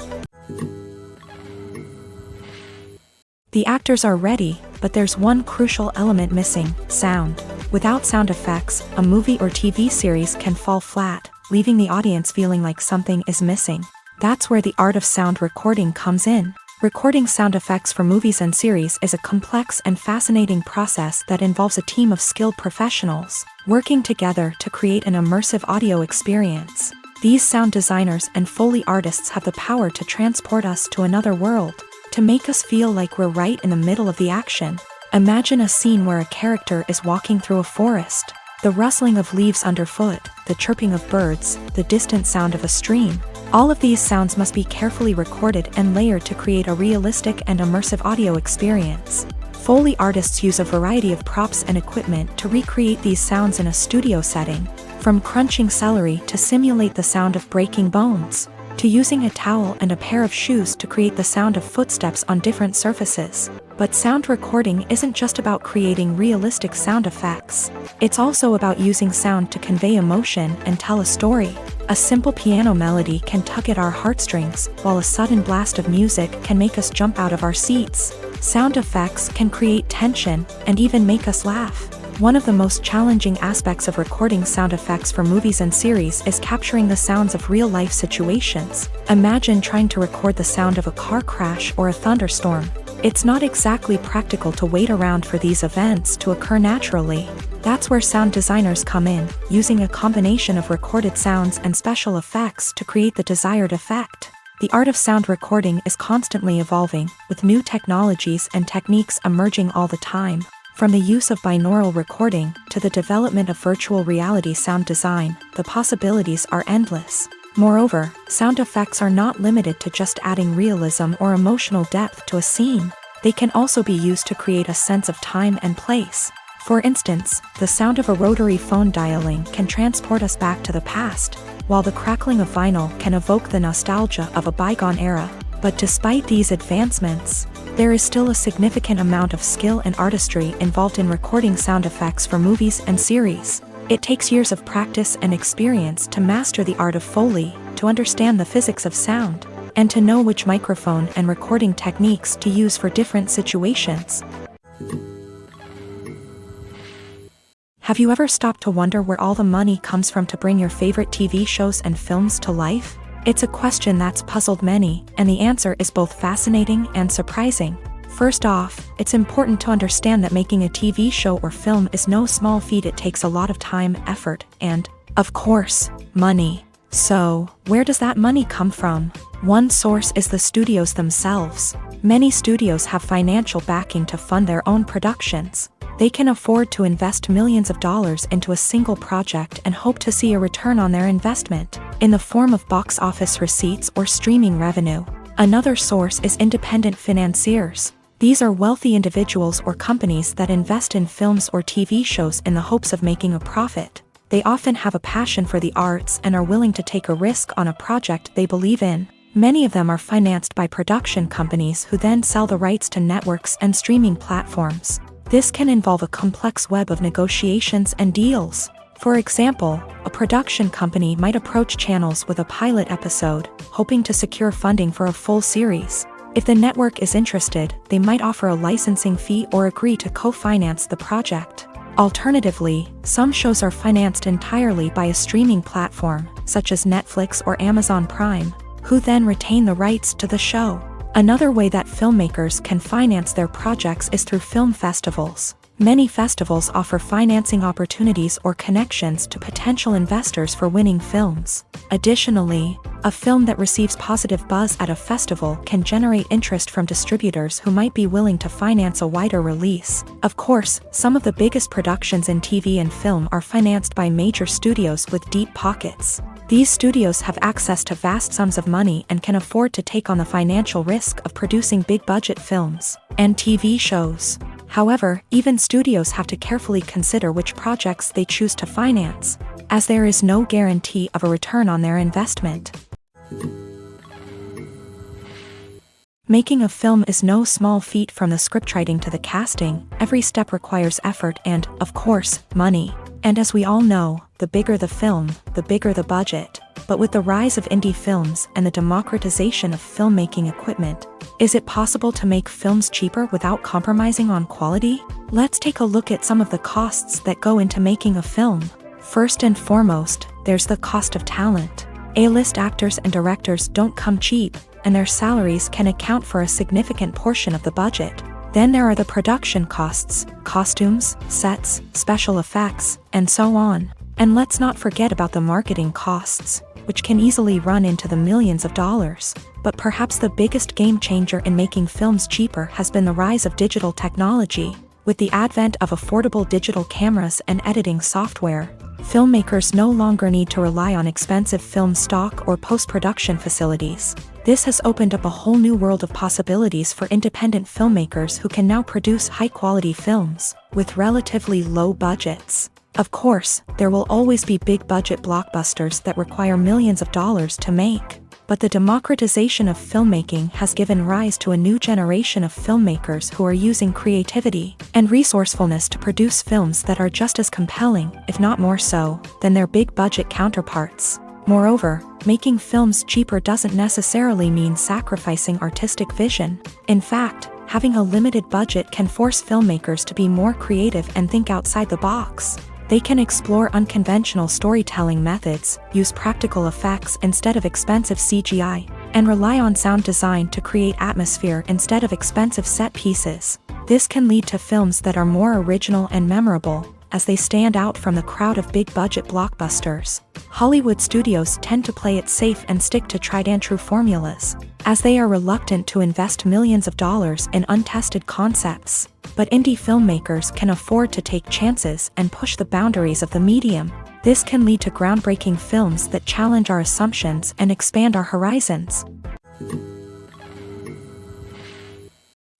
[SPEAKER 1] The actors are ready, but there's one crucial element missing: sound. Without sound effects, a movie or TV series can fall flat, leaving the audience feeling like something is missing. That's where the art of sound recording comes in. Recording sound effects for movies and series is a complex and fascinating process that involves a team of skilled professionals working together to create an immersive audio experience. These sound designers and Foley artists have the power to transport us to another world, to make us feel like we're right in the middle of the action. Imagine a scene where a character is walking through a forest. The rustling of leaves underfoot, the chirping of birds, the distant sound of a stream. All of these sounds must be carefully recorded and layered to create a realistic and immersive audio experience. Foley artists use a variety of props and equipment to recreate these sounds in a studio setting, from crunching celery to simulate the sound of breaking bones, to using a towel and a pair of shoes to create the sound of footsteps on different surfaces. But sound recording isn't just about creating realistic sound effects. It's also about using sound to convey emotion and tell a story. A simple piano melody can tug at our heartstrings, while a sudden blast of music can make us jump out of our seats. Sound effects can create tension and even make us laugh. One of the most challenging aspects of recording sound effects for movies and series is capturing the sounds of real-life situations. Imagine trying to record the sound of a car crash or a thunderstorm. It's not exactly practical to wait around for these events to occur naturally. That's where sound designers come in, using a combination of recorded sounds and special effects to create the desired effect. The art of sound recording is constantly evolving, with new technologies and techniques emerging all the time. From the use of binaural recording to the development of virtual reality sound design, the possibilities are endless. Moreover, sound effects are not limited to just adding realism or emotional depth to a scene. They can also be used to create a sense of time and place. For instance, the sound of a rotary phone dialing can transport us back to the past, while the crackling of vinyl can evoke the nostalgia of a bygone era. But despite these advancements, there is still a significant amount of skill and artistry involved in recording sound effects for movies and series. It takes years of practice and experience to master the art of Foley, to understand the physics of sound, and to know which microphone and recording techniques to use for different situations. Have you ever stopped to wonder where all the money comes from to bring your favorite TV shows and films to life? It's a question that's puzzled many, and the answer is both fascinating and surprising. First off, it's important to understand that making a TV show or film is no small feat. It takes a lot of time, effort, and, of course, money. So, where does that money come from? One source is the studios themselves. Many studios have financial backing to fund their own productions. They can afford to invest millions of dollars into a single project and hope to see a return on their investment, in the form of box office receipts or streaming revenue. Another source is independent financiers. These are wealthy individuals or companies that invest in films or TV shows in the hopes of making a profit. They often have a passion for the arts and are willing to take a risk on a project they believe in. Many of them are financed by production companies who then sell the rights to networks and streaming platforms. This can involve a complex web of negotiations and deals. For example, a production company might approach channels with a pilot episode, hoping to secure funding for a full series. If the network is interested, they might offer a licensing fee or agree to co-finance the project. Alternatively, some shows are financed entirely by a streaming platform, such as Netflix or Amazon Prime, who then retain the rights to the show. Another way that filmmakers can finance their projects is through film festivals. Many festivals offer financing opportunities or connections to potential investors for winning films. Additionally, a film that receives positive buzz at a festival can generate interest from distributors who might be willing to finance a wider release. Of course, some of the biggest productions in TV and film are financed by major studios with deep pockets. These studios have access to vast sums of money and can afford to take on the financial risk of producing big-budget films and TV shows. However, even studios have to carefully consider which projects they choose to finance, as there is no guarantee of a return on their investment. Making a film is no small feat. From the scriptwriting to the casting, every step requires effort and, of course, money. And as we all know, the bigger the film, the bigger the budget. But with the rise of indie films and the democratization of filmmaking equipment, is it possible to make films cheaper without compromising on quality? Let's take a look at some of the costs that go into making a film. First and foremost, there's the cost of talent. A-list actors and directors don't come cheap. and their salaries can account for a significant portion of the budget. Then there are the production costs, costumes, sets, special effects, and so on. And let's not forget about the marketing costs, which can easily run into the millions of dollars. But perhaps the biggest game changer in making films cheaper has been the rise of digital technology. With the advent of affordable digital cameras and editing software, filmmakers no longer need to rely on expensive film stock or post-production facilities. This has opened up a whole new world of possibilities for independent filmmakers who can now produce high-quality films with relatively low budgets. Of course, there will always be big-budget blockbusters that require millions of dollars to make. But the democratization of filmmaking has given rise to a new generation of filmmakers who are using creativity and resourcefulness to produce films that are just as compelling, if not more so, than their big-budget counterparts. Moreover, making films cheaper doesn't necessarily mean sacrificing artistic vision. In fact, having a limited budget can force filmmakers to be more creative and think outside the box. They can explore unconventional storytelling methods, use practical effects instead of expensive CGI, and rely on sound design to create atmosphere instead of expensive set pieces. This can lead to films that are more original and memorable, as they stand out from the crowd of big-budget blockbusters. Hollywood studios tend to play it safe and stick to tried-and-true formulas, as they are reluctant to invest millions of dollars in untested concepts. But indie filmmakers can afford to take chances and push the boundaries of the medium. This can lead to groundbreaking films that challenge our assumptions and expand our horizons.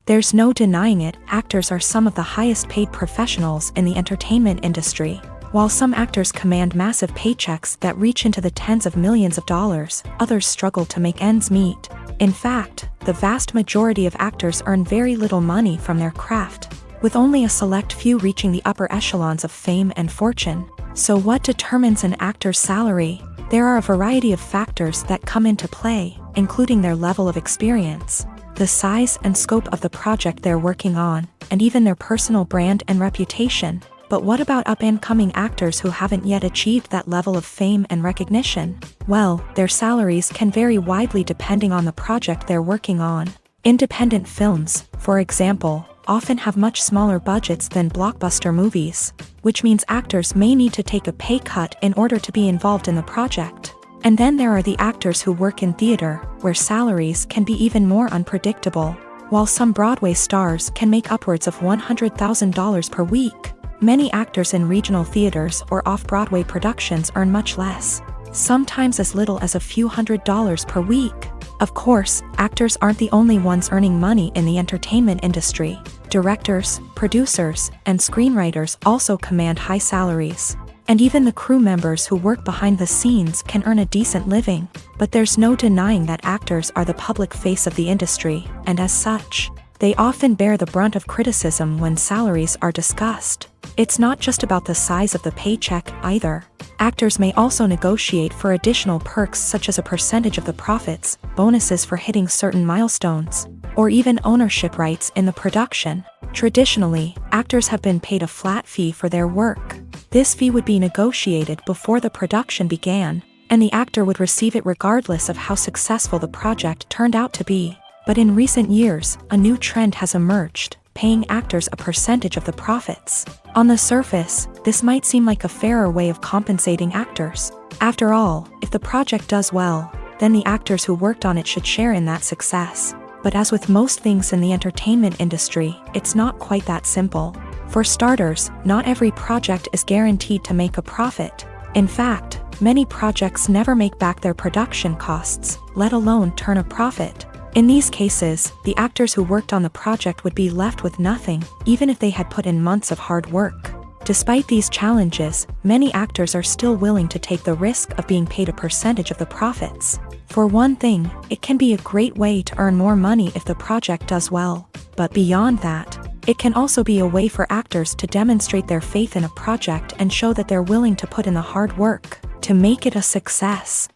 [SPEAKER 1] There's no denying it, actors are some of the highest-paid professionals in the entertainment industry. While some actors command massive paychecks that reach into the tens of millions of dollars, others struggle to make ends meet. In fact, the vast majority of actors earn very little money from their craft, with only a select few reaching the upper echelons of fame and fortune. So what determines an actor's salary? There are a variety of factors that come into play, including their level of experience, the size and scope of the project they're working on, and even their personal brand and reputation. But what about up-and-coming actors who haven't yet achieved that level of fame and recognition? Well, their salaries can vary widely depending on the project they're working on. Independent films, for example, often have much smaller budgets than blockbuster movies, which means actors may need to take a pay cut in order to be involved in the project. And then there are the actors who work in theater, where salaries can be even more unpredictable. While some Broadway stars can make upwards of $100,000 per week, many actors in regional theaters or off-Broadway productions earn much less, sometimes as little as a few $100s per week. Of course, actors aren't the only ones earning money in the entertainment industry. Directors, producers, and screenwriters also command high salaries. And even the crew members who work behind the scenes can earn a decent living. But there's no denying that actors are the public face of the industry, and as such, they often bear the brunt of criticism when salaries are discussed. It's not just about the size of the paycheck, either. Actors may also negotiate for additional perks such as a percentage of the profits, bonuses for hitting certain milestones, or even ownership rights in the production. Traditionally, actors have been paid a flat fee for their work. This fee would be negotiated before the production began, and the actor would receive it regardless of how successful the project turned out to be. But in recent years, a new trend has emerged, paying actors a percentage of the profits. On the surface, this might seem like a fairer way of compensating actors. After all, if the project does well, then the actors who worked on it should share in that success. But as with most things in the entertainment industry, it's not quite that simple. For starters, not every project is guaranteed to make a profit. In fact, many projects never make back their production costs, let alone turn a profit. In these cases, the actors who worked on the project would be left with nothing, even if they had put in months of hard work. Despite these challenges, many actors are still willing to take the risk of being paid a percentage of the profits. For one thing, it can be a great way to earn more money if the project does well. But beyond that, it can also be a way for actors to demonstrate their faith in a project and show that they're willing to put in the hard work to make it a success.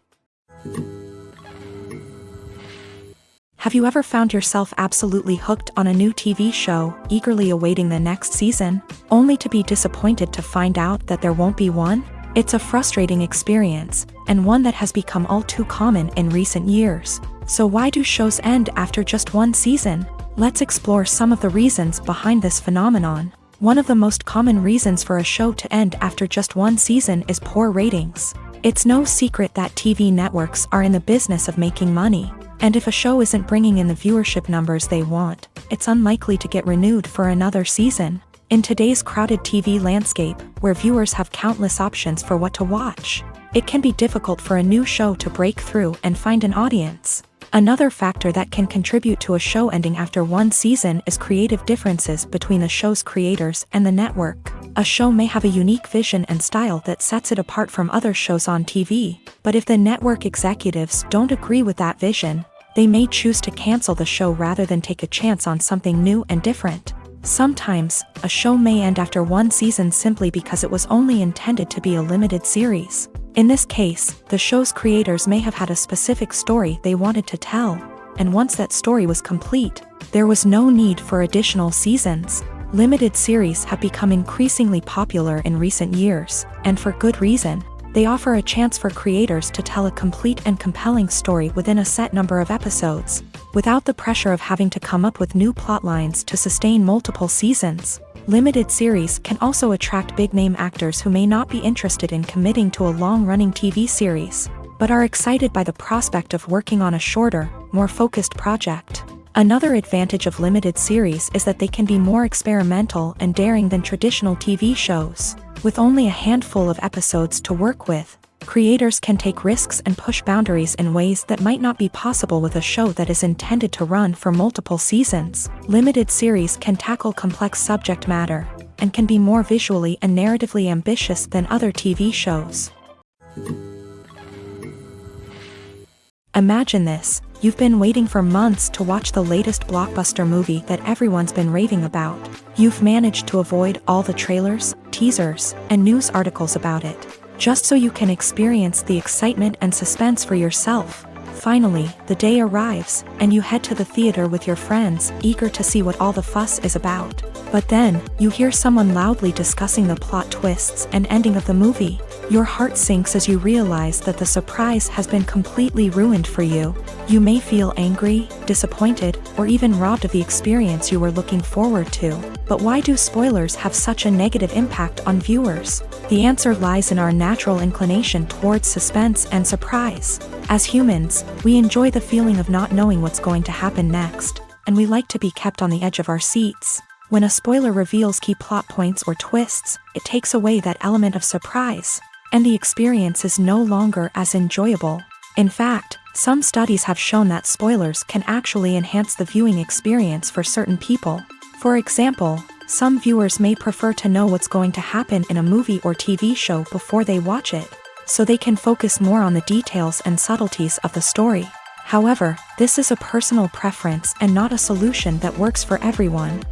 [SPEAKER 1] Have you ever found yourself absolutely hooked on a new TV show, eagerly awaiting the next season, only to be disappointed to find out that there won't be one? It's a frustrating experience, and one that has become all too common in recent years. So why do shows end after just one season? Let's explore some of the reasons behind this phenomenon. One of the most common reasons for a show to end after just one season is poor ratings. It's no secret that TV networks are in the business of making money, and if a show isn't bringing in the viewership numbers they want, it's unlikely to get renewed for another season. In today's crowded TV landscape, where viewers have countless options for what to watch, it can be difficult for a new show to break through and find an audience. Another factor that can contribute to a show ending after one season is creative differences between the show's creators and the network. A show may have a unique vision and style that sets it apart from other shows on TV, but if the network executives don't agree with that vision, they may choose to cancel the show rather than take a chance on something new and different. Sometimes, a show may end after one season simply because it was only intended to be a limited series. In this case, the show's creators may have had a specific story they wanted to tell, and once that story was complete, there was no need for additional seasons. Limited series have become increasingly popular in recent years, and for good reason. They offer a chance for creators to tell a complete and compelling story within a set number of episodes, without the pressure of having to come up with new plotlines to sustain multiple seasons. Limited series can also attract big-name actors who may not be interested in committing to a long-running TV series, but are excited by the prospect of working on a shorter, more focused project. Another advantage of limited series is that they can be more experimental and daring than traditional TV shows. With only a handful of episodes to work with, creators can take risks and push boundaries in ways that might not be possible with a show that is intended to run for multiple seasons. Limited series can tackle complex subject matter, and can be more visually and narratively ambitious than other TV shows. Imagine this: you've been waiting for months to watch the latest blockbuster movie that everyone's been raving about. You've managed to avoid all the trailers, teasers, and news articles about it, just so you can experience the excitement and suspense for yourself. Finally, the day arrives, and you head to the theater with your friends, eager to see what all the fuss is about. But then, you hear someone loudly discussing the plot twists and ending of the movie. Your heart sinks as you realize that the surprise has been completely ruined for you. You may feel angry, disappointed, or even robbed of the experience you were looking forward to. But why do spoilers have such a negative impact on viewers? The answer lies in our natural inclination towards suspense and surprise. As humans, we enjoy the feeling of not knowing what's going to happen next, and we like to be kept on the edge of our seats. When a spoiler reveals key plot points or twists, it takes away that element of surprise, and the experience is no longer as enjoyable. In fact, some studies have shown that spoilers can actually enhance the viewing experience for certain people. For example, some viewers may prefer to know what's going to happen in a movie or TV show before they watch it, so they can focus more on the details and subtleties of the story. However, this is a personal preference and not a solution that works for everyone.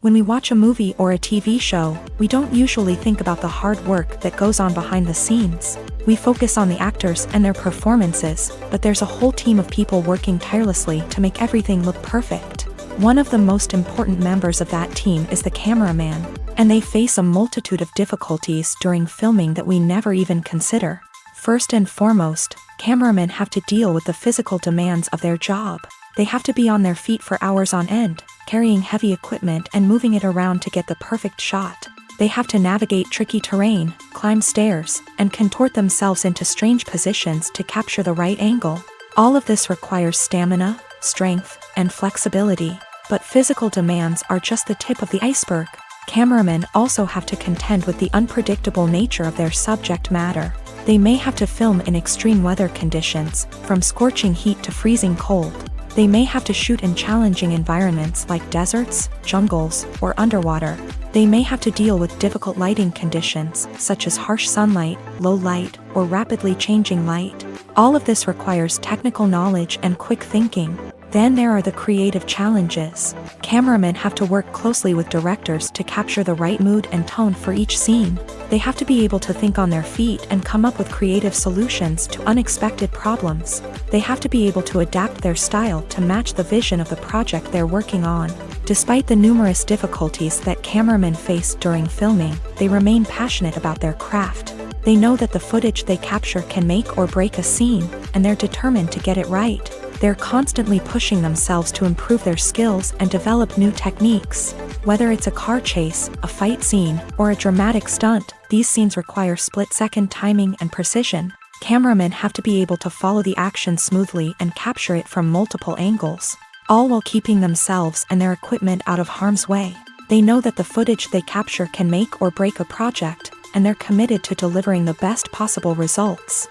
[SPEAKER 1] When we watch a movie or a TV show, we don't usually think about the hard work that goes on behind the scenes. We focus on the actors and their performances, but there's a whole team of people working tirelessly to make everything look perfect. One of the most important members of that team is the cameraman, and they face a multitude of difficulties during filming that we never even consider. First and foremost, cameramen have to deal with the physical demands of their job. They have to be on their feet for hours on end, carrying heavy equipment and moving it around to get the perfect shot. They have to navigate tricky terrain, climb stairs, and contort themselves into strange positions to capture the right angle. All of this requires stamina, strength, and flexibility. But physical demands are just the tip of the iceberg. Cameramen also have to contend with the unpredictable nature of their subject matter. They may have to film in extreme weather conditions, from scorching heat to freezing cold. They may have to shoot in challenging environments like deserts, jungles, or underwater. They may have to deal with difficult lighting conditions, such as harsh sunlight, low light, or rapidly changing light. All of this requires technical knowledge and quick thinking. Then there are the creative challenges. Cameramen have to work closely with directors to capture the right mood and tone for each scene. They have to be able to think on their feet and come up with creative solutions to unexpected problems. They have to be able to adapt their style to match the vision of the project they're working on. Despite the numerous difficulties that cameramen face during filming, they remain passionate about their craft. They know that the footage they capture can make or break a scene, and they're determined to get it right. They're constantly pushing themselves to improve their skills and develop new techniques. Whether it's a car chase, a fight scene, or a dramatic stunt, these scenes require split-second timing and precision. Cameramen have to be able to follow the action smoothly and capture it from multiple angles, all while keeping themselves and their equipment out of harm's way. They know that the footage they capture can make or break a project, and they're committed to delivering the best possible results.